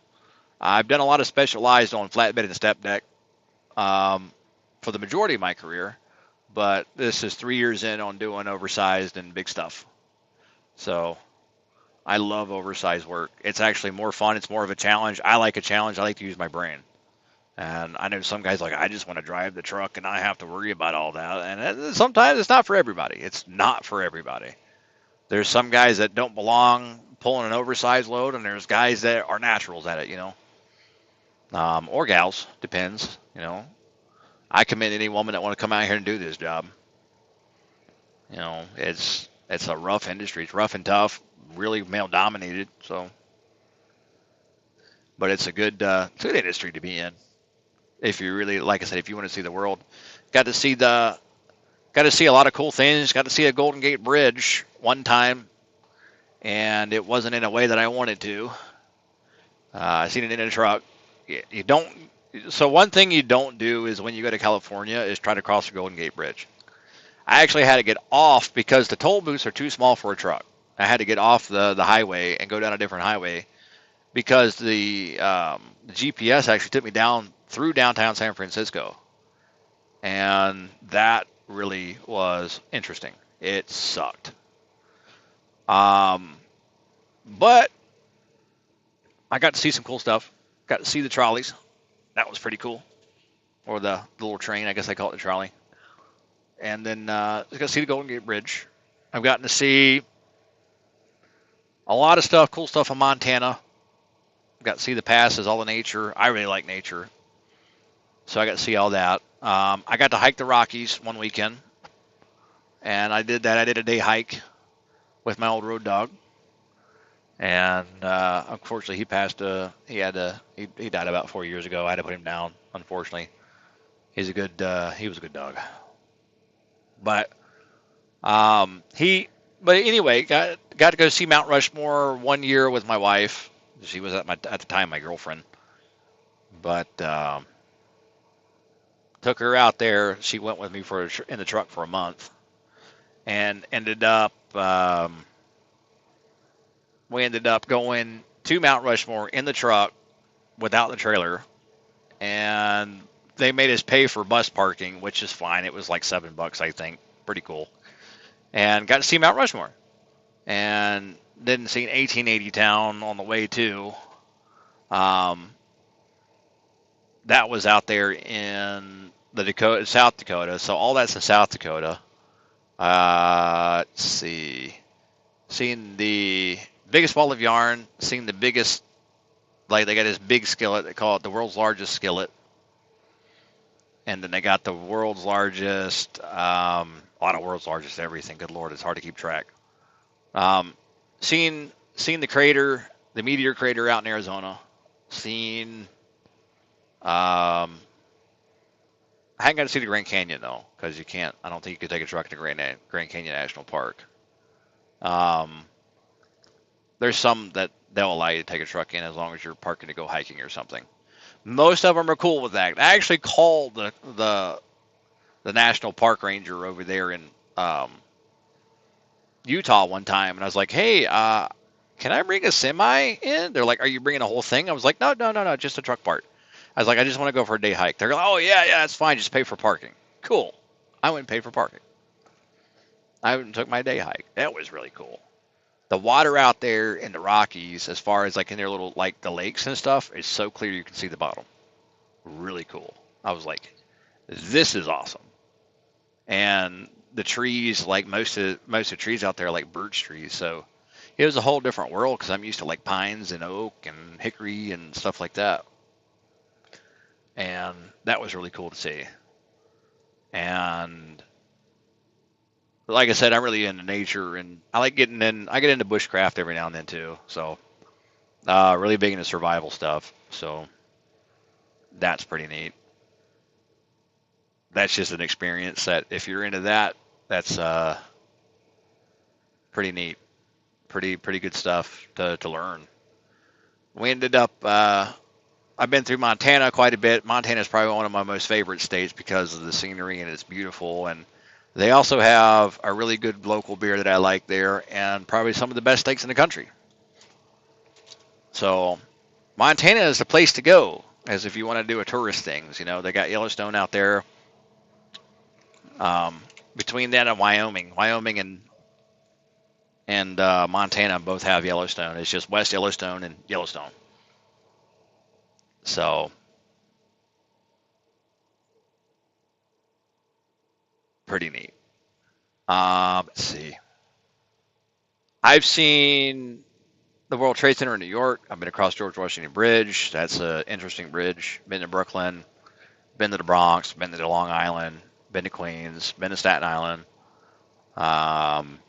I've done a lot of specialized on flatbed and step deck for the majority of my career, but this is 3 years in on doing oversized and big stuff. So I love oversized work. It's actually more fun. It's more of a challenge. I like a challenge. I like to use my brain. And I know some guys like, I just want to drive the truck and I have to worry about all that. And sometimes it's not for everybody. It's not for everybody. There's some guys that don't belong pulling an oversized load, and there's guys that are naturals at it, or gals, depends, I commend any woman that want to come out here and do this job. It's a rough industry. It's rough and tough, really male dominated. So, but it's a good industry to be in. If you really, like I said, if you want to see the world, got to see a lot of cool things. Got to see a Golden Gate Bridge one time, and it wasn't in a way that I wanted to. I seen it in a truck. You don't. So one thing you don't do is when you go to California is try to cross the Golden Gate Bridge. I actually had to get off because the toll booths are too small for a truck. I had to get off the highway and go down a different highway because the GPS actually took me down through downtown San Francisco, and that really was interesting. It sucked. But I got to see some cool stuff. Got to see the trolleys. That was pretty cool. Or the little train, I guess I call it the trolley. And then I got to see the Golden Gate Bridge. I've gotten to see a lot of stuff, cool stuff in Montana. Got to see the passes, all the nature. I really like nature. So I got to see all that. I got to hike the Rockies one weekend. And I did that. I did a day hike with my old road dog. And unfortunately, he passed. He died about 4 years ago. I had to put him down. Unfortunately, he was a good dog. But But anyway, got to go see Mount Rushmore 1 year with my wife. She was at the time my girlfriend. But took her out there. She went with me in the truck for a month, and we ended up going to Mount Rushmore in the truck without the trailer, and they made us pay for bus parking, which is fine. It was like $7, I think. Pretty cool. And got to see Mount Rushmore, and didn't see an 1880 town on the way too. That was out there in the South Dakota. So all that's in South Dakota. Let's see. Seeing the biggest ball of yarn, seeing the biggest, like they got this big skillet, they call it the world's largest skillet. And then they got the world's largest, a lot of world's largest everything. Good Lord, it's hard to keep track. Seeing the crater, the Meteor Crater out in Arizona. Seen. Um, I hadn't got to see the Grand Canyon though, because you can't. I don't think you could take a truck to Grand Canyon National Park. Um, there's some that they'll allow you to take a truck in as long as you're parking to go hiking or something. Most of them are cool with that. I actually called the national park ranger over there in um, Utah one time, and I was like, "Hey, can I bring a semi in?" They're like, "Are you bringing a whole thing?" I was like, "No, no, no, no, just a truck part." I was like, "I just want to go for a day hike." They're like, "Oh yeah, yeah, that's fine. Just pay for parking." Cool. I went and paid for parking. I went and took my day hike. That was really cool. The water out there in the Rockies, as far as like in their little like the lakes and stuff, is so clear you can see the bottom. Really cool. I was like, this is awesome. And the trees, like most of the trees out there, are like birch trees. So it was a whole different world because I'm used to like pines and oak and hickory and stuff like that. And that was really cool to see. And like I said, I'm really into nature, and I like getting in. I get into bushcraft every now and then too. So really big into survival stuff. So that's pretty neat. That's just an experience that if you're into that, that's pretty neat. Pretty good stuff to learn. We ended up. I've been through Montana quite a bit. Montana is probably one of my most favorite states because of the scenery and it's beautiful. And they also have a really good local beer that I like there, and probably some of the best steaks in the country. So Montana is the place to go, as if you want to do a tourist things. You know, they got Yellowstone out there. Um, Between that and Wyoming and Montana both have Yellowstone. It's just West Yellowstone and Yellowstone. So pretty neat. Let's see. I've seen the World Trade Center in New York. I've been across George Washington Bridge. That's an interesting bridge. Been to Brooklyn. Been to the Bronx. Been to Long Island. Been to Queens. Been to Staten Island. Um,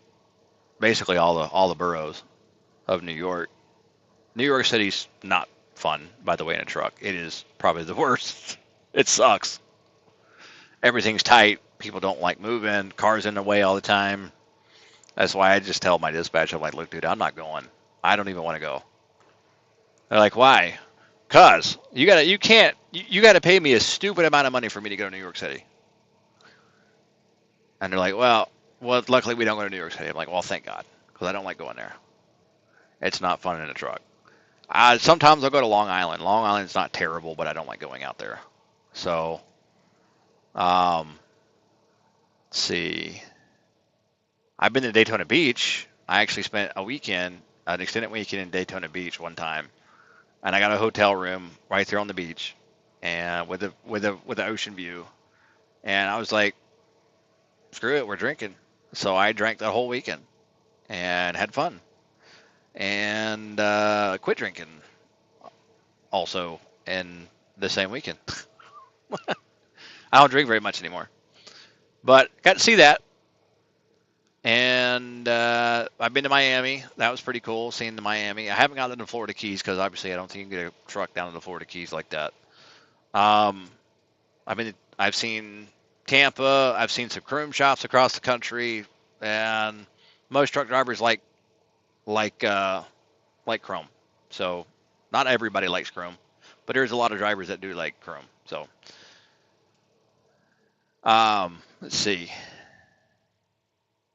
Basically all the boroughs of New York. New York City's not fun, by the way, in a truck. It is probably the worst. It sucks. Everything's tight. People don't like moving. Cars in the way all the time. That's why I just tell my dispatch, I'm like, look, dude, I'm not going. I don't even want to go. They're like, why? Cause you gotta pay me a stupid amount of money for me to go to New York City. And they're like, well, luckily we don't go to New York City. I'm like, well, thank God, because I don't like going there. It's not fun in a truck. Sometimes I'll go to Long Island. Long Island's not terrible, but I don't like going out there. So, um, let's see. I've been to Daytona Beach. I actually spent an extended weekend in Daytona Beach one time, and I got a hotel room right there on the beach, and with the ocean view. And I was like, screw it, we're drinking. So I drank that whole weekend and had fun, and quit drinking also in the same weekend. I don't drink very much anymore, but got to see that. And I've been to Miami. That was pretty cool, seeing the Miami. I haven't gotten to the Florida Keys because obviously I don't think you can get a truck down to the Florida Keys like that. Um, I've seen Tampa. I've seen some chrome shops across the country, and most truck drivers like like chrome. So not everybody likes chrome, but there's a lot of drivers that do like chrome. So let's see,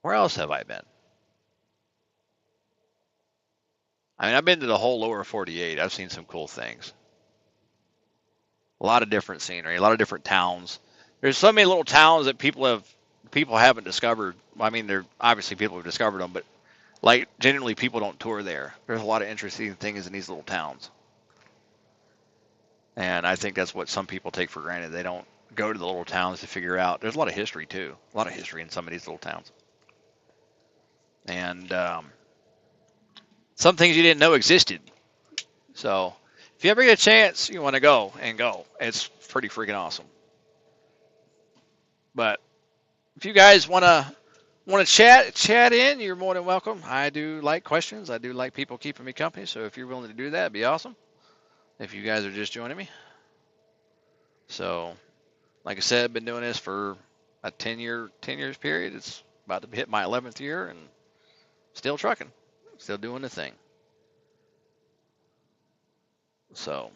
where else have I been? I mean, I've been to the whole lower 48. I've seen some cool things. A lot of different scenery, a lot of different towns. There's so many little towns that people haven't discovered. I mean, they're obviously people have discovered them, but like generally people don't tour there. There's a lot of interesting things in these little towns, and I think that's what some people take for granted. They don't go to the little towns to figure out. There's a lot of history too. A lot of history in some of these little towns, and some things you didn't know existed. So if you ever get a chance, you want to go and go. It's pretty freaking awesome. But if you guys Want to chat in, you're more than welcome. I do like questions. I do like people keeping me company. So if you're willing to do that, it'd be awesome. If you guys are just joining me. So, like I said, I've been doing this for a 10 years period. It's about to hit my 11th year and still trucking, still doing the thing. So,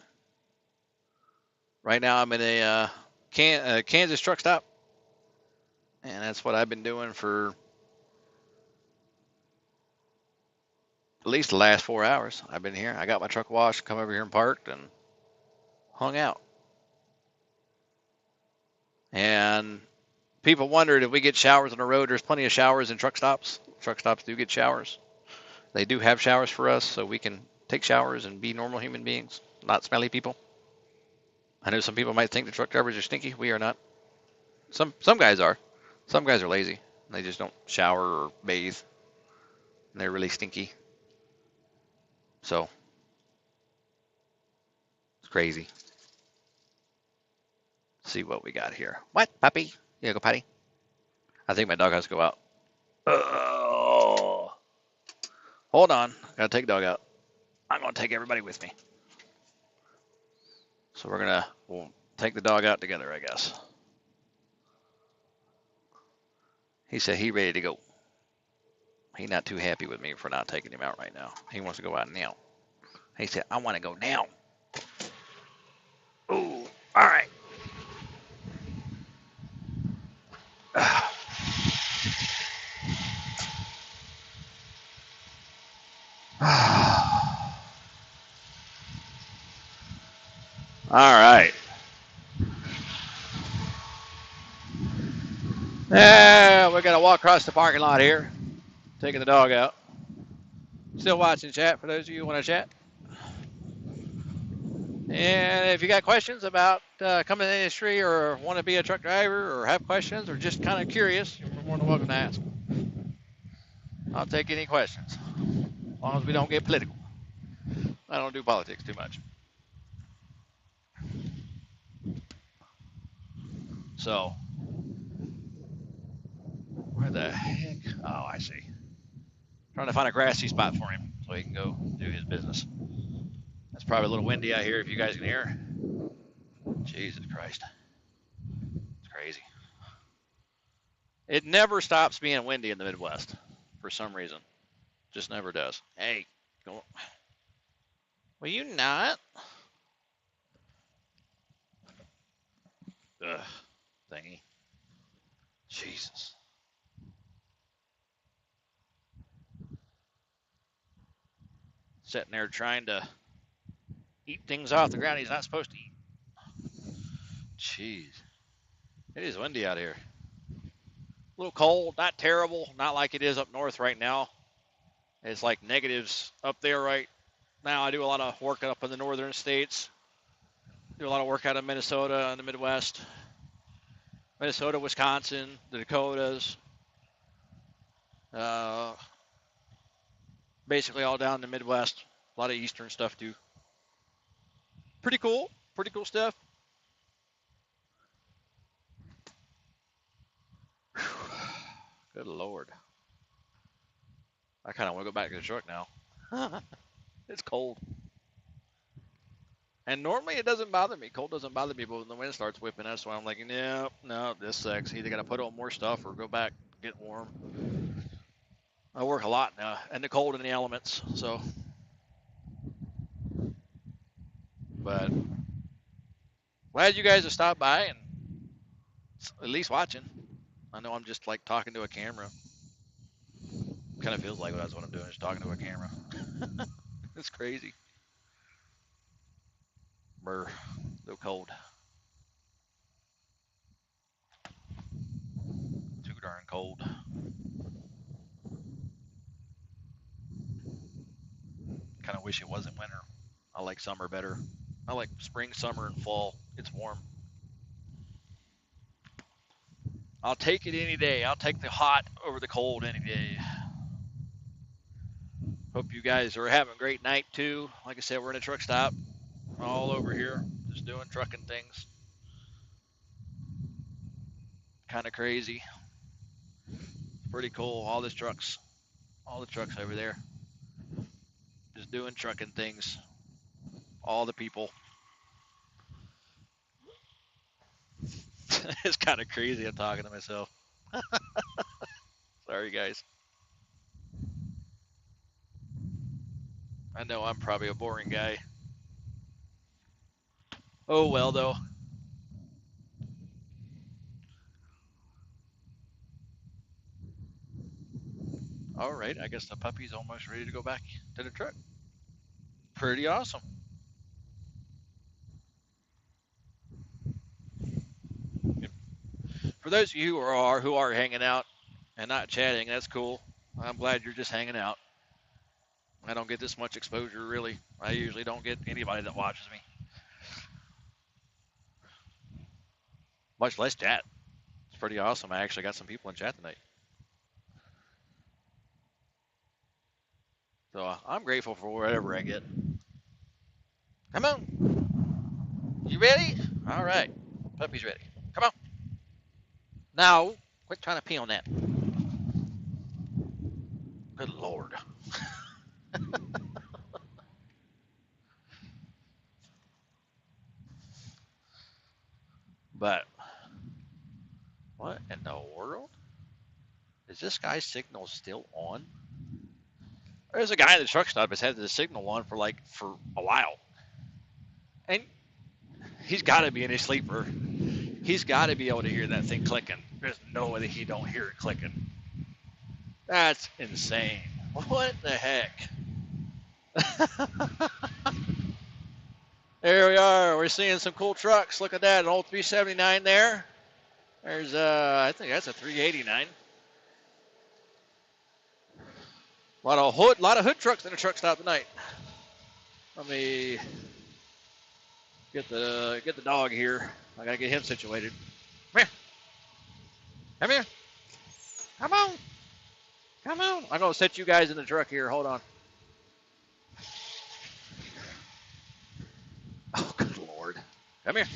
right now I'm in a Kansas truck stop, and that's what I've been doing for at least the last 4 hours. I've been here. I got my truck washed, come over here and parked, and hung out. And people wondered if we get showers on the road. There's plenty of showers in truck stops. Truck stops do get showers. They do have showers for us, so we can take showers and be normal human beings, not smelly people. I know some people might think the truck drivers are stinky. We are not. Some guys are. Some guys are lazy. They just don't shower or bathe. And they're really stinky. So it's crazy. Let's see what we got here. What, puppy? You go potty? I think my dog has to go out. Oh, hold on. Gotta take dog out. I'm gonna take everybody with me. So we'll take the dog out together, I guess. He said he ready to go. He's not too happy with me for not taking him out right now. He wants to go out now. He said, I want to go now. Ooh, all right. All right. Yeah, we're going to walk across the parking lot here, taking the dog out. Still watching chat for those of you who want to chat. And if you got questions about coming in the industry or want to be a truck driver or have questions or just kind of curious, you're more than welcome to ask. I'll take any questions, as long as we don't get political. I don't do politics too much. So, where the heck? Oh, I see. Trying to find a grassy spot for him so he can go do his business. It's probably a little windy out here if you guys can hear. Jesus Christ. It's crazy. It never stops being windy in the Midwest for some reason. Just never does. Hey, go. Will you not? Ugh, thingy. Jesus. Sitting there trying to eat things off the ground he's not supposed to eat. Jeez. It is windy out here. A little cold, not terrible, not like it is up north right now. It's like negatives up there right now. I do a lot of work up in the northern states. Do a lot of work out of Minnesota and the Midwest. Minnesota, Wisconsin, the Dakotas. Basically all down in the Midwest. A lot of eastern stuff too. Pretty cool. Pretty cool stuff. Whew. Good Lord. I kind of want to go back to the truck now. It's cold. And normally it doesn't bother me. Cold doesn't bother me, but when the wind starts whipping, that's why I'm like, no, this sucks. Either got to put on more stuff or go back, get warm. I work a lot now, and the cold and the elements. So, but glad you guys have stopped by and at least watching. I know I'm just like talking to a camera. Kind of feels like that's what I'm doing, is talking to a camera. It's crazy. Brr, so cold. Too darn cold. Kind of wish it wasn't winter. I like summer better. I like spring, summer, and fall. It's warm. I'll take it any day. I'll take the hot over the cold any day. Hope you guys are having a great night too. Like I said, we're in a truck stop all over here, just doing trucking things. Kind of crazy. pretty cool. All the trucks over there, just doing trucking things. All the people. It's kind of crazy. I'm talking to myself. Sorry, guys. I know I'm probably a boring guy. Oh well, though. All right, I guess the puppy's almost ready to go back to the truck. Pretty awesome. For those of you who are hanging out and not chatting, that's cool. I'm glad you're just hanging out. I don't get this much exposure really. I usually don't get anybody that watches me, much less chat. It's pretty awesome. I actually got some people in chat tonight, so I'm grateful for whatever I get. Come on, you ready? All right, puppy's ready. Come on. Now, quit trying to pee on that. Good Lord. But what in the world? Is this guy's signal still on? There's a guy in the truck stop that's had the signal on for a while. And he's got to be in his sleeper. He's got to be able to hear that thing clicking. There's no way that he don't hear it clicking. That's insane. What the heck? There we are. We're seeing some cool trucks. Look at that, an old 379 there. There's I think that's a 389. Lot of hood trucks in the truck stop tonight. Let me get the dog here. I gotta get him situated. Come here. Come here. Come on. Come on. I'm gonna set you guys in the truck here. Hold on. Oh, good Lord. Come here.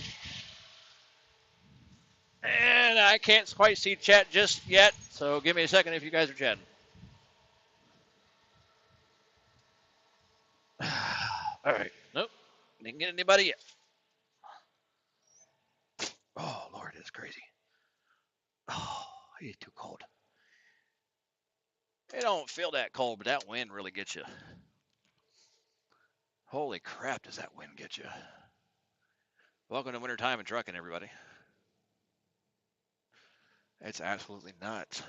And I can't quite see chat just yet, so give me a second if you guys are chatting. All right. Nope. Didn't get anybody yet. Oh, Lord, it's crazy. Oh, it's too cold. It don't feel that cold, but that wind really gets you. Holy crap, does that wind get you? Welcome to wintertime and trucking, everybody. It's absolutely nuts.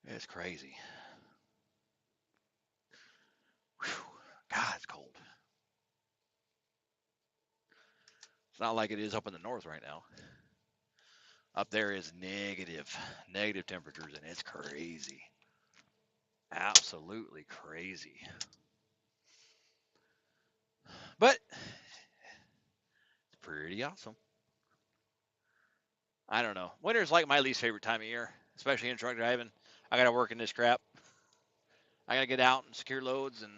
It's crazy. Whew. God, it's cold. It's not like it is up in the north right now. Up there is negative temperatures, and it's crazy. Absolutely crazy. But it's pretty awesome. I don't know. Winter's like my least favorite time of year, especially in truck driving. I got to work in this crap. I got to get out and secure loads, and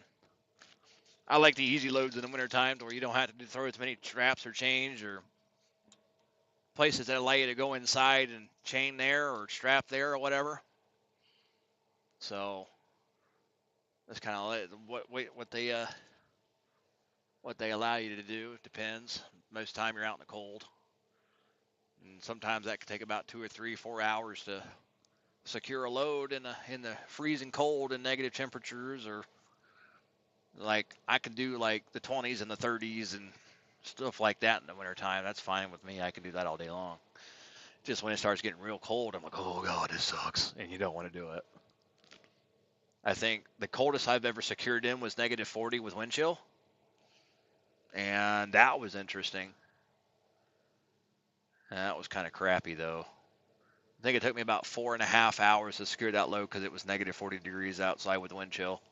I like the easy loads in the winter times where you don't have to throw as many traps or change or places that allow you to go inside and chain there or strap there or whatever. So that's kind of what they allow you to do. It depends. Most of the time you're out in the cold, and sometimes that could take about 2 or 3, 4 hours to secure a load in the freezing cold and negative temperatures, or like I can do like the 20s and the 30s and stuff like that in the wintertime. That's fine with me. I can do that all day long. Just when it starts getting real cold, I'm like, oh God, this sucks. And you don't want to do it. I think the coldest I've ever secured in was negative 40 with wind chill. And that was interesting. That was kind of crappy though. I think it took me about 4.5 hours to secure that load because it was negative 40 degrees outside with wind chill.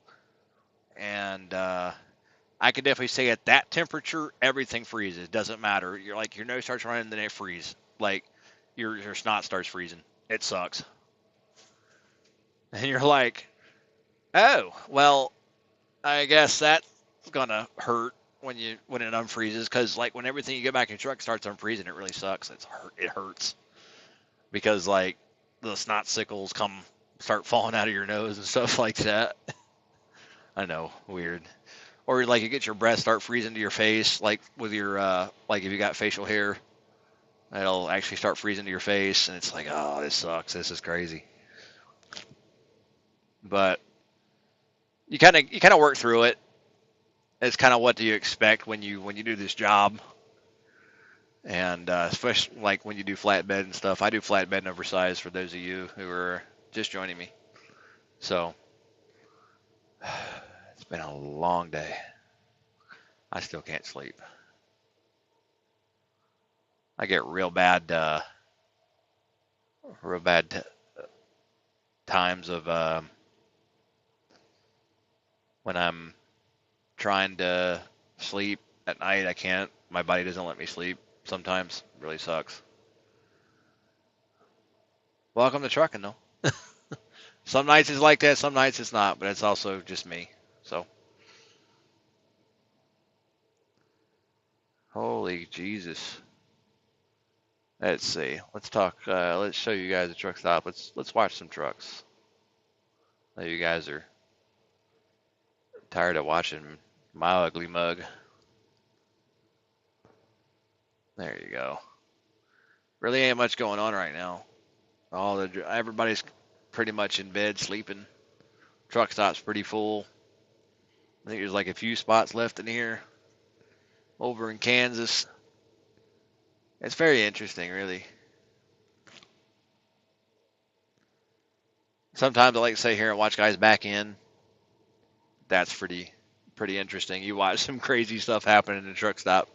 And I could definitely say at that temperature, everything freezes. Doesn't matter. You're like, your nose starts running, then it freezes. Like your snot starts freezing. It sucks. And you're like, oh, well, I guess that's gonna hurt when it unfreezes, because like when everything you get back in your truck starts unfreezing, it really sucks. It hurts. because like the snot sickles start falling out of your nose and stuff like that. I know, weird. Or like you get your breath start freezing to your face, like with your like if you got facial hair, it'll actually start freezing to your face, and it's like, oh, this sucks. This is crazy. But you kind of work through it. It's kind of what do you expect when you do this job, and especially like when you do flatbed and stuff. I do flatbed and oversized for those of you who are just joining me. So it's been a long day. I still can't sleep. I get real bad times of when I'm trying to sleep at night. I can't. My body doesn't let me sleep. Sometimes it really sucks. Welcome to trucking, though. Some nights it's like that. Some nights it's not. But it's also just me. So holy Jesus. Let's see. Let's talk. Let's show you guys a truck stop. Let's watch some trucks. I know you guys are tired of watching my ugly mug. There you go. Really ain't much going on right now. Everybody's pretty much in bed sleeping. Truck stop's pretty full. I think there's like a few spots left in here. Over in Kansas. It's very interesting, really. Sometimes I like to sit here and watch guys back in. That's pretty interesting. You watch some crazy stuff happen in the truck stop.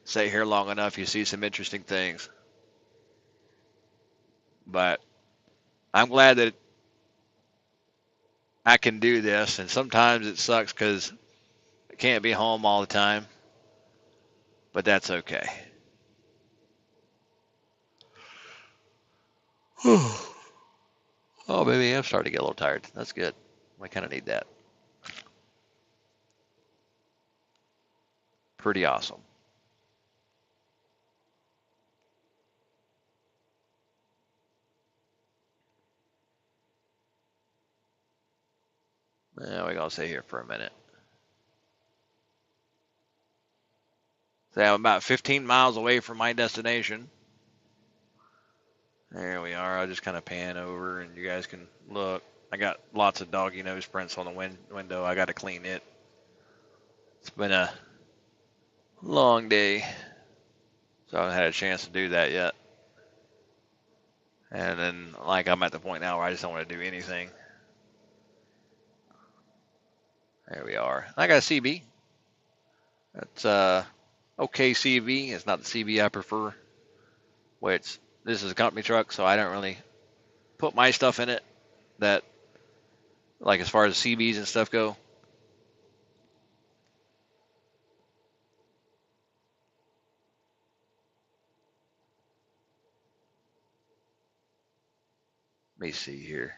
Sit here long enough, you see some interesting things. But I'm glad that I can do this, and sometimes it sucks because I can't be home all the time, but that's okay. Oh, maybe I'm starting to get a little tired. That's good. I kind of need that. Pretty awesome. We're going to stay here for a minute. So I'm about 15 miles away from my destination. There we are. I'll just kind of pan over and you guys can look. I got lots of doggy nose prints on the window. I got to clean it. It's been a long day, so I haven't had a chance to do that yet. And then, like, I'm at the point now where I just don't want to do anything. There we are. I got a CB. That's okay CB. It's not the CB I prefer. Which this is a company truck, so I don't really put my stuff in it. That, like, as far as CBs and stuff go. Let me see here.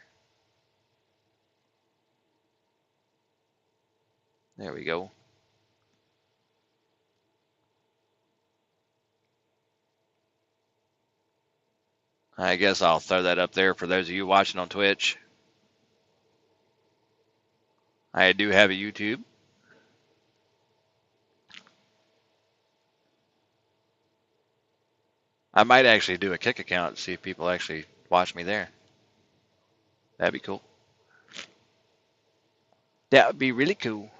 There we go. I guess I'll throw that up there for those of you watching on Twitch. I do have a YouTube. I might actually do a Kick account and see if people actually watch me there. That'd be cool. That would be really cool.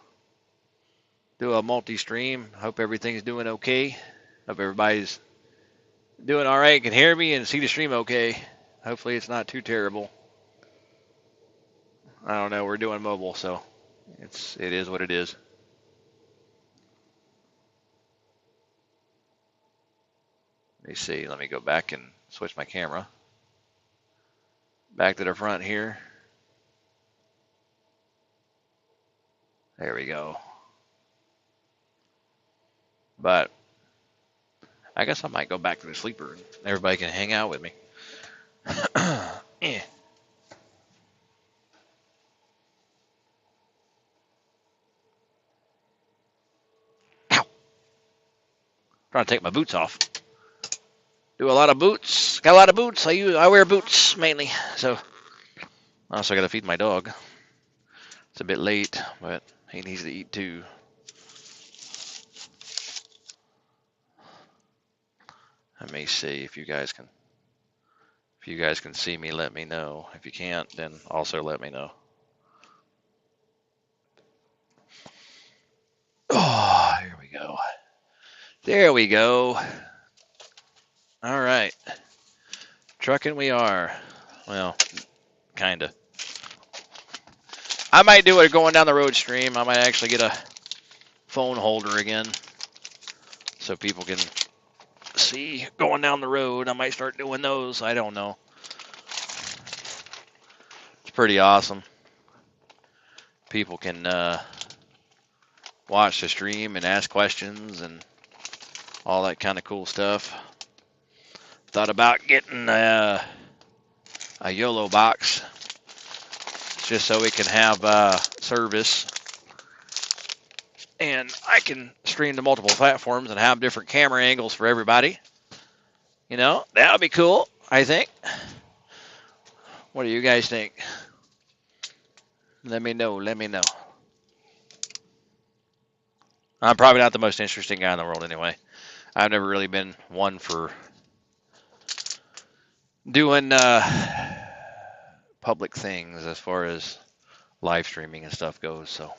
Do a multi-stream. Hope everything's doing okay. Hope everybody's doing all right, can hear me and see the stream okay. Hopefully it's not too terrible. I don't know. We're doing mobile, so it is what it is. Let me see. Let me go back and switch my camera. Back to the front here. There we go. But I guess I might go back to the sleeper and everybody can hang out with me. Yeah. Ow. Trying to take my boots off. Do a lot of boots. Got a lot of boots. I wear boots mainly. So I also got to feed my dog. It's a bit late, but he needs to eat too. Let me see if you guys can. If you guys can see me, let me know. If you can't, then also let me know. Oh, here we go. There we go. All right. Trucking we are. Well, kind of. I might do it going down the road stream. I might actually get a phone holder again so people can see going down the road. I might start doing those. I don't know. It's pretty awesome. People can watch the stream and ask questions and all that kind of cool stuff. Thought about getting a YOLO box just so we can have service. And I can stream to multiple platforms and have different camera angles for everybody. You know, that would be cool, I think. What do you guys think? Let me know. Let me know. I'm probably not the most interesting guy in the world anyway. I've never really been one for doing public things as far as live streaming and stuff goes. So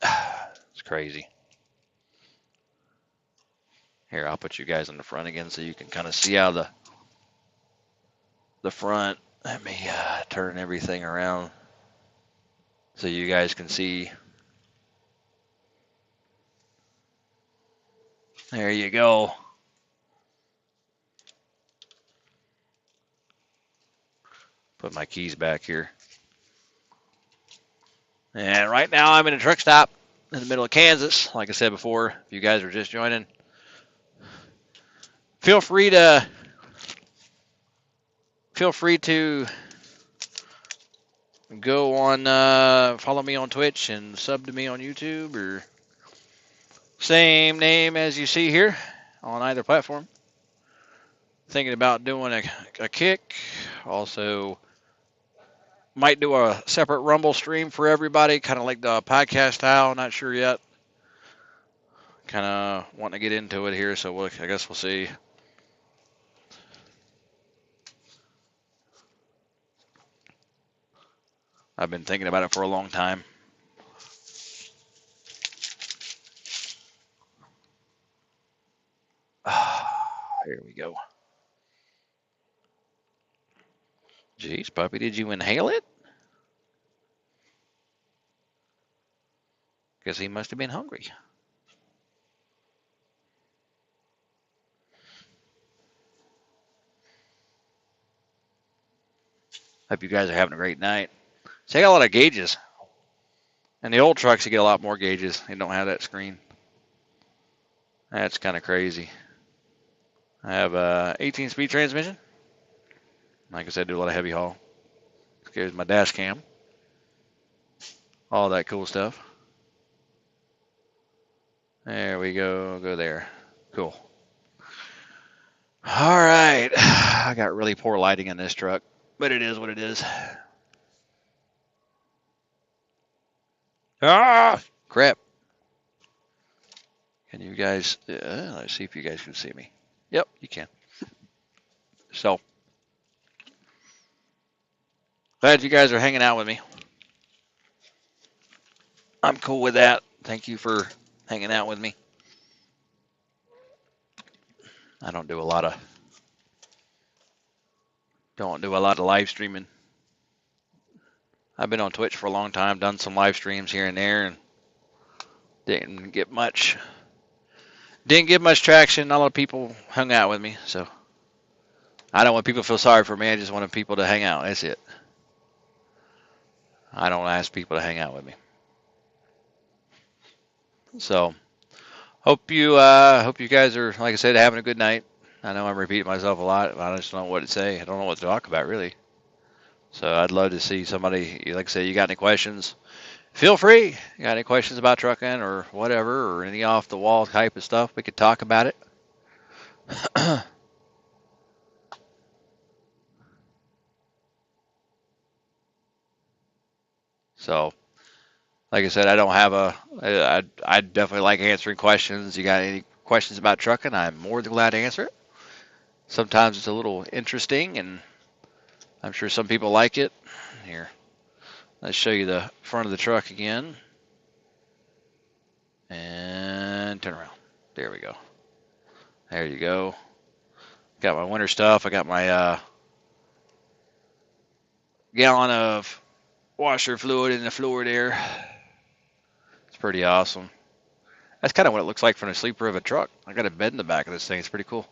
it's crazy. Here, I'll put you guys in the front again so you can kind of see how the front. Let me turn everything around so you guys can see. There you go. Put my keys back here. And right now I'm in a truck stop in the middle of Kansas. Like I said before, if you guys are just joining, feel free to go on, follow me on Twitch and sub to me on YouTube, or same name as you see here on either platform. Thinking about doing a kick. Also, might do a separate Rumble stream for everybody, kind of like the podcast style. Not sure yet. Kind of wanting to get into it here, so I guess we'll see. I've been thinking about it for a long time. Here we go. Jeez, puppy, did you inhale it? Because he must have been hungry. Hope you guys are having a great night. So I got a lot of gauges. And the old trucks, you get a lot more gauges. They don't have that screen. That's kind of crazy. I have a 18-speed transmission. Like I said, do a lot of heavy haul. Here's my dash cam. All that cool stuff. There we go. Go there. Cool. All right. I got really poor lighting in this truck, but it is what it is. Ah, crap. Can you guys, let's see if you guys can see me. Yep, you can. So, glad you guys are hanging out with me. I'm cool with that. Thank you for hanging out with me. I don't do a lot of live streaming. I've been on Twitch for a long time, done some live streams here and there, and didn't get much traction. Not a lot of people hung out with me, so I don't want people to feel sorry for me. I just want people to hang out. That's it. I don't ask people to hang out with me. So hope you guys are, like I said, having a good night. I know I'm repeating myself a lot. I just don't know what to say. I don't know what to talk about, really. So I'd love to see somebody, like I say, you got any questions, feel free. You got any questions about trucking or whatever, or any off the wall type of stuff, we could talk about it. So, like I said, I don't have I definitely like answering questions. You got any questions about trucking? I'm more than glad to answer it. Sometimes it's a little interesting, and I'm sure some people like it. Here, let's show you the front of the truck again. And turn around. There we go. There you go. Got my winter stuff. I got my gallon of washer fluid in the floor there. It's pretty awesome. That's kind of what it looks like from the sleeper of a truck. I got a bed in the back of this thing. It's pretty cool.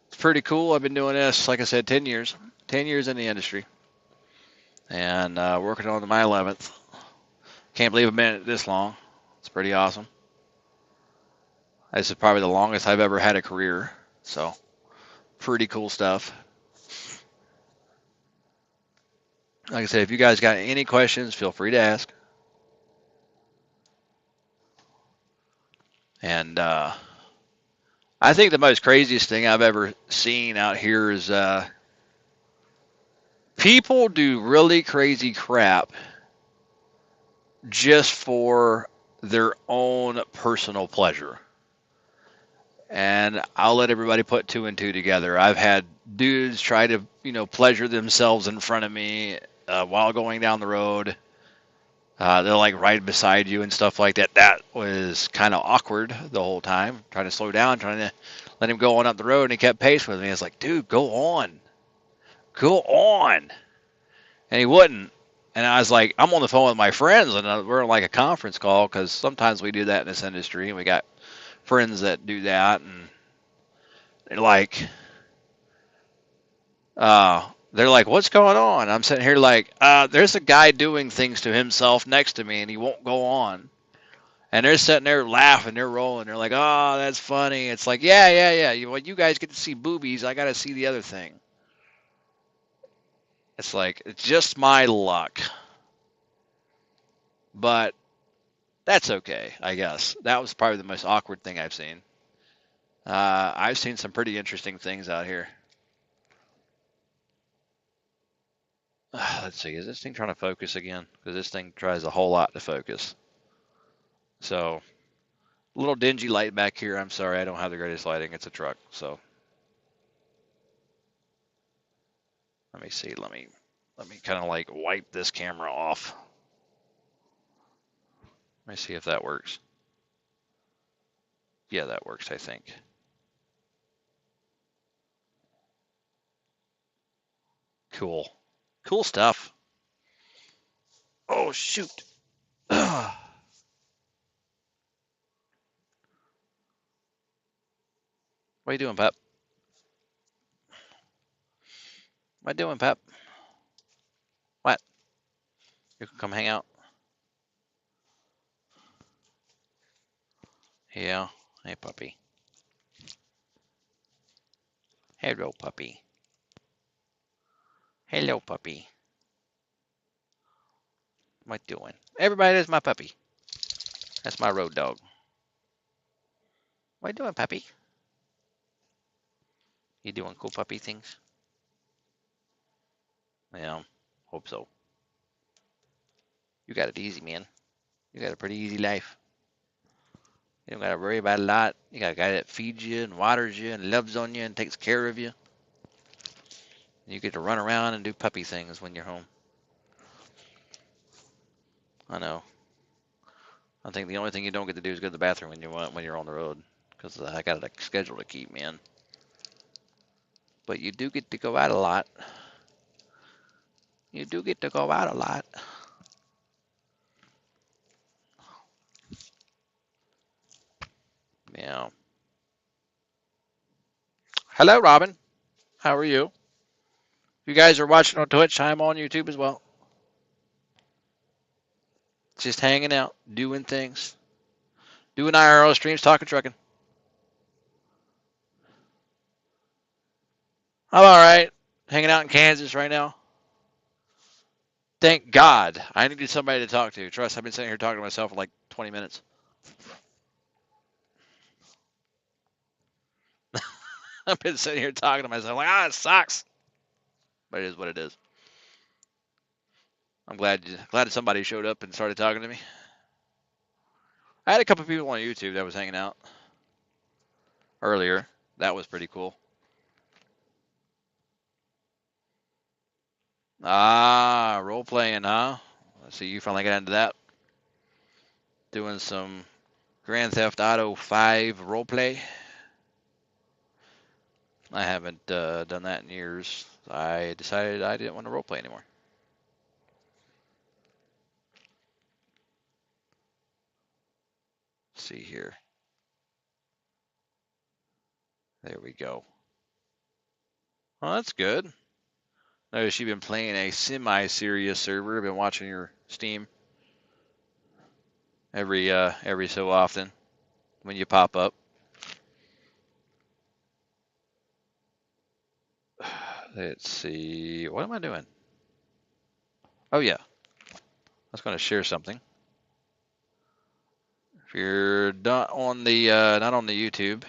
It's pretty cool. I've been doing this, like I said, 10 years. 10 years in the industry. And working on my 11th. Can't believe I've been in it this long. It's pretty awesome. This is probably the longest I've ever had a career. So, pretty cool stuff. Like I said, if you guys got any questions, feel free to ask. And I think the most craziest thing I've ever seen out here is people do really crazy crap just for their own personal pleasure. And I'll let everybody put two and two together. I've had dudes try to, pleasure themselves in front of me while going down the road. They're like right beside you and stuff like that. That was kind of awkward the whole time. Trying to slow down, trying to let him go on up the road, and he kept pace with me. It's like, dude, go on. Go on. And he wouldn't. And I was like, I'm on the phone with my friends, and we're on like a conference call because sometimes we do that in this industry, and we got friends that do that, and they're like, what's going on? I'm sitting here like, there's a guy doing things to himself next to me, and he won't go on. And they're sitting there laughing, they're rolling. They're like, oh, that's funny. It's like, yeah. You guys get to see boobies. I got to see the other thing. It's like, it's just my luck. But that's okay, I guess. That was probably the most awkward thing I've seen. I've seen some pretty interesting things out here. Let's see, is this thing trying to focus again? Because this thing tries a whole lot to focus. So, a little dingy light back here. I'm sorry, I don't have the greatest lighting. It's a truck. So, let me see. Let me kind of like wipe this camera off. Let me see if that works. Yeah, that works, I think. Cool. Cool stuff. Oh, shoot. What are you doing, Pep? What are you doing, Pep? What? You can come hang out? Yeah. Hey, puppy. Hello, puppy. Hello, puppy. What doing? Everybody, that's my puppy. That's my road dog. What you doing, puppy? You doing cool puppy things? Yeah, hope so. You got it easy, man. You got a pretty easy life. You don't got to worry about a lot. You got a guy that feeds you and waters you and loves on you and takes care of you. You get to run around and do puppy things when you're home. I know. I think the only thing you don't get to do is go to the bathroom when you're on the road, because I got a schedule to keep, man. But you do get to go out a lot. You do get to go out a lot. Yeah. Hello, Robin. How are you? If you guys are watching on Twitch, I'm on YouTube as well. Just hanging out, doing things, doing IRL streams, talking trucking. I'm all right. Hanging out in Kansas right now. Thank God. I needed somebody to talk to. Trust, I've been sitting here talking to myself for like 20 minutes. I've been sitting here talking to myself like, it sucks. But it is what it is. I'm glad somebody showed up and started talking to me. I had a couple people on YouTube that was hanging out earlier. That was pretty cool. Ah, role playing, huh? Let's see, you finally got into that. Doing some Grand Theft Auto 5 role play. I haven't done that in years. I decided I didn't want to role play anymore. Let's see here. There we go. Well, that's good. Notice you've been playing a semi-serious server. I've been watching your Steam every so often when you pop up. Let's see. What am I doing? Oh yeah, I was going to share something. If you're not on the YouTube,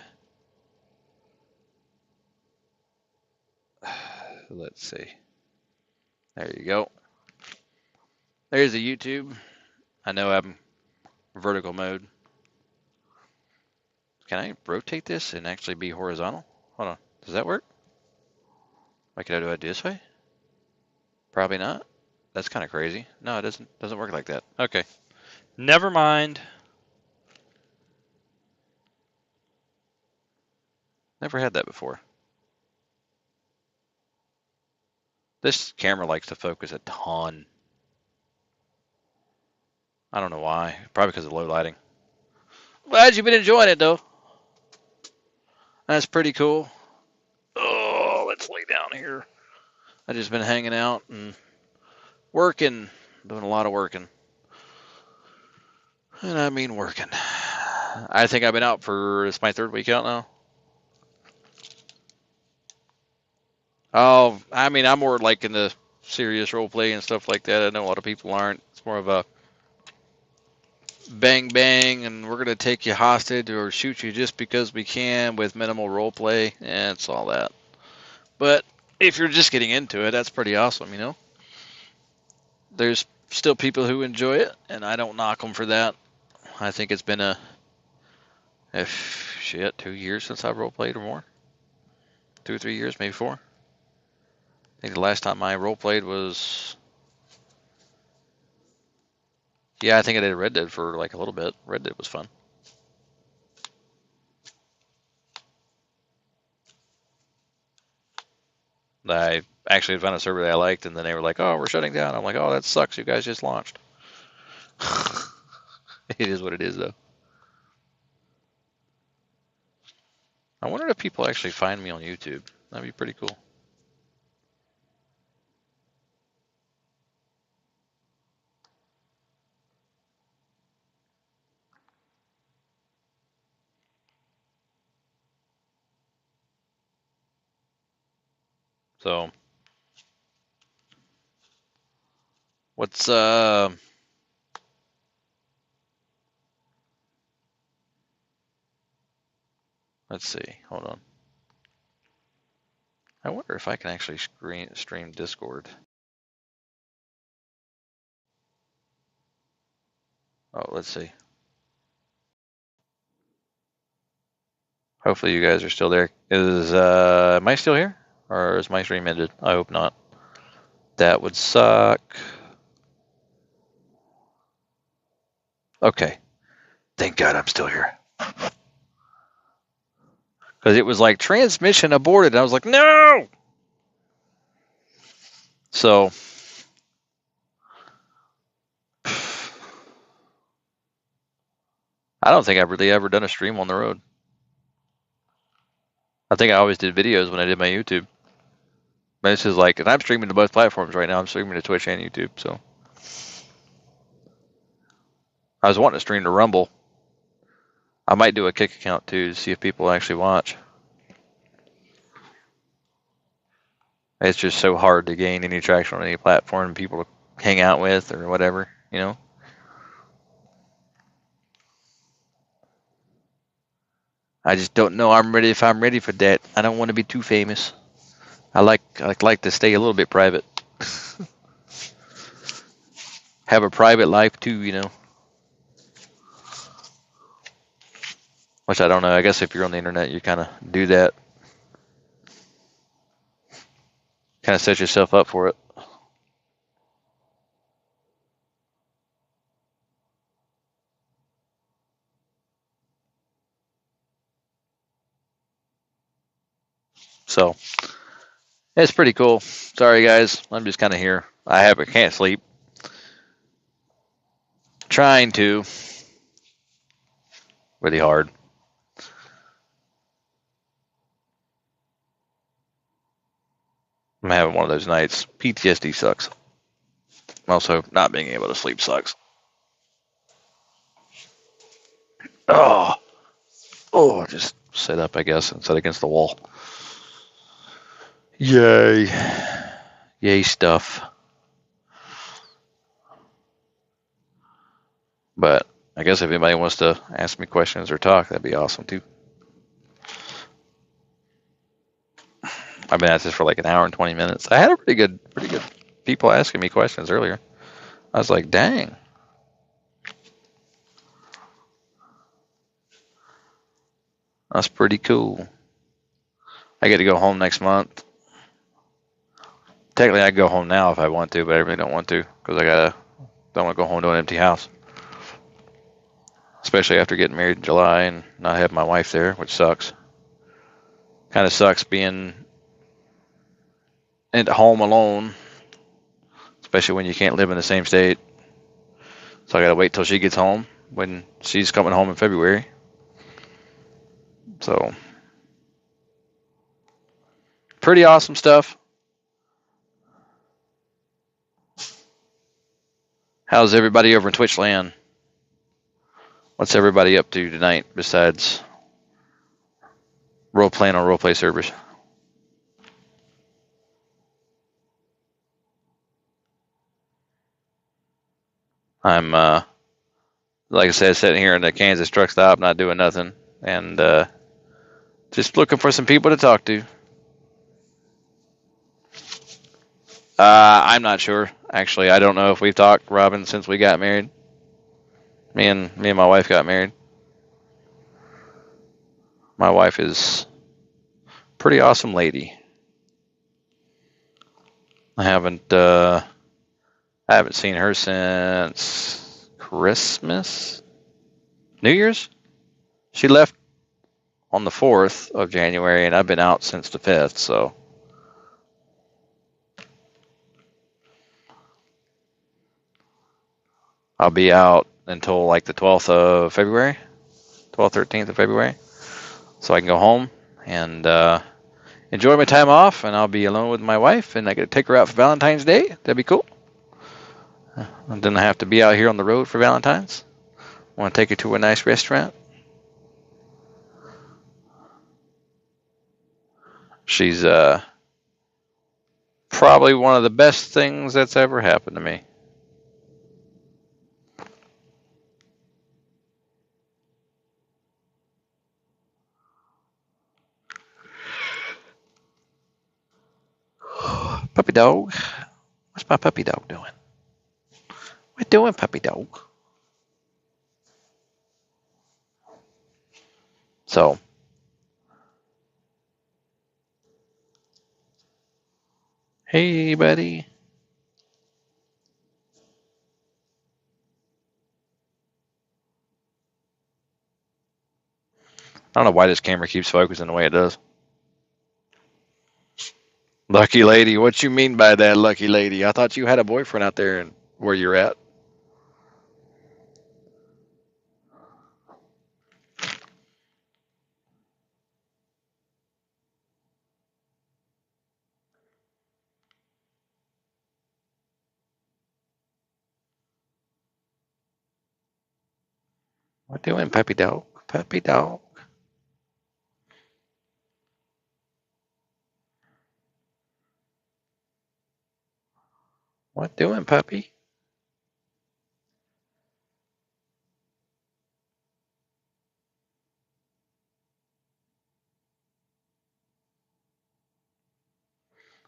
let's see. There you go. There's the YouTube. I know I'm vertical mode. Can I rotate this and actually be horizontal? Hold on. Does that work? Why can I do it this way? Probably not. That's kind of crazy. No, it doesn't work like that. Okay. Never mind. Never had that before. This camera likes to focus a ton. I don't know why. Probably because of low lighting. Glad you've been enjoying it though. That's pretty cool. Oh, let's lay down here. I've just been hanging out and working, doing a lot of working. And I mean working. I think I've been out for, it's my third week out now. Oh, I mean, I'm more like in the serious role play and stuff like that. I know a lot of people aren't. It's more of a bang bang, and we're gonna take you hostage or shoot you just because we can with minimal role play, and it's all that. But if you're just getting into it, that's pretty awesome, you know. There's still people who enjoy it, and I don't knock them for that. I think it's been shit 2 years since I've role played or more. 2 or 3 years, maybe 4. I think the last time I role played was, yeah, I think I did Red Dead for like a little bit. Red Dead was fun. I actually found a server that I liked, and then they were like, "Oh, we're shutting down." I'm like, "Oh, that sucks. You guys just launched." It is what it is, though. I wonder if people actually find me on YouTube. That'd be pretty cool. So, what's let's see. Hold on. I wonder if I can actually stream Discord. Oh, let's see. Hopefully you guys are still there. Am I still here? Or is my stream ended? I hope not. That would suck. Okay. Thank God I'm still here. Because it was like transmission aborted. And I was like, no! So, I don't think I've really ever done a stream on the road. I think I always did videos when I did my YouTube. But this is like, and I'm streaming to both platforms right now. I'm streaming to Twitch and YouTube. So, I was wanting to stream to Rumble. I might do a Kick account too to see if people actually watch. It's just so hard to gain any traction on any platform, people to hang out with or whatever, you know. I just don't know I'm ready if I'm ready for that. I don't want to be too famous. I like to stay a little bit private. Have a private life too, you know. Which I don't know. I guess if you're on the internet, you kind of do that. Kind of set yourself up for it. So it's pretty cool. Sorry guys, I'm just kind of here. Can't sleep. Trying to. Really hard. I'm having one of those nights. PTSD sucks. Also, not being able to sleep sucks. Oh, just sit up, I guess, and sit against the wall. Yay. Yay stuff. But I guess if anybody wants to ask me questions or talk, that'd be awesome too. I've been at this for like an hour and 20 minutes. I had a pretty good people asking me questions earlier. I was like, dang. That's pretty cool. I get to go home next month. Technically, I can go home now if I want to, but I really don't want to because don't want to go home to an empty house. Especially after getting married in July and not having my wife there, which sucks. Kind of sucks being at home alone, especially when you can't live in the same state. So I gotta wait till she gets home when she's coming home in February. So pretty awesome stuff. How's everybody over in Twitch land? What's everybody up to tonight besides role playing on roleplay servers? I'm like I said, sitting here in the Kansas truck stop, not doing nothing, and just looking for some people to talk to. I'm not sure. Actually, I don't know if we've talked, Robin, since we got married. Me and my wife got married. My wife is a pretty awesome lady. I haven't seen her since Christmas, New Year's. She left on the 4th of January, and I've been out since the 5th. So I'll be out until like the 12th of February, 12th, 13th of February, so I can go home and enjoy my time off, and I'll be alone with my wife, and I get to take her out for Valentine's Day. That'd be cool. And then I have to be out here on the road for Valentine's. I want to take her to a nice restaurant. She's probably one of the best things that's ever happened to me. Puppy dog. What's my puppy dog doing? What doing, puppy dog? So, hey, buddy. I don't know why this camera keeps focusing the way it does. Lucky lady. What you mean by that, lucky lady? I thought you had a boyfriend out there and where you're at. What doing, puppy dog? Puppy dog. What doing, puppy?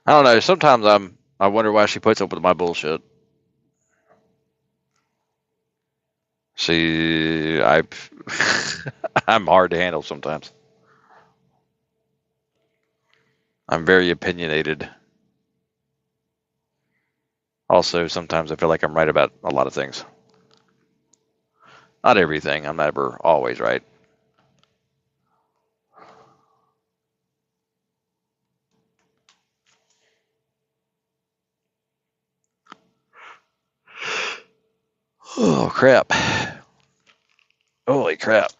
I don't know. Sometimes I wonder why she puts up with my bullshit. I I'm hard to handle sometimes. I'm very opinionated. Also, sometimes I feel like I'm right about a lot of things. Not everything. I'm never always right. Oh crap! Holy crap!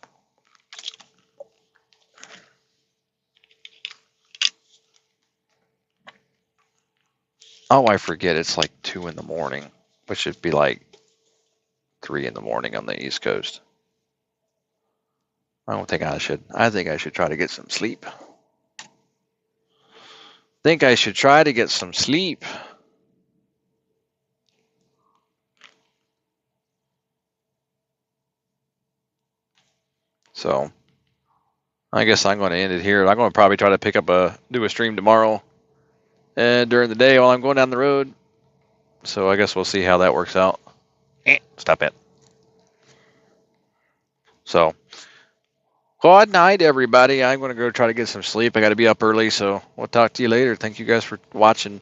Oh, I forget. It's like 2 in the morning, which should be like 3 in the morning on the East Coast. I don't think I should. I think I should try to get some sleep. Think I should try to get some sleep. So I guess I'm going to end it here. I'm going to probably try to do a stream tomorrow and during the day while I'm going down the road. So I guess we'll see how that works out. Stop it. So good night, everybody. I'm going to go try to get some sleep. I got to be up early, so we'll talk to you later. Thank you guys for watching.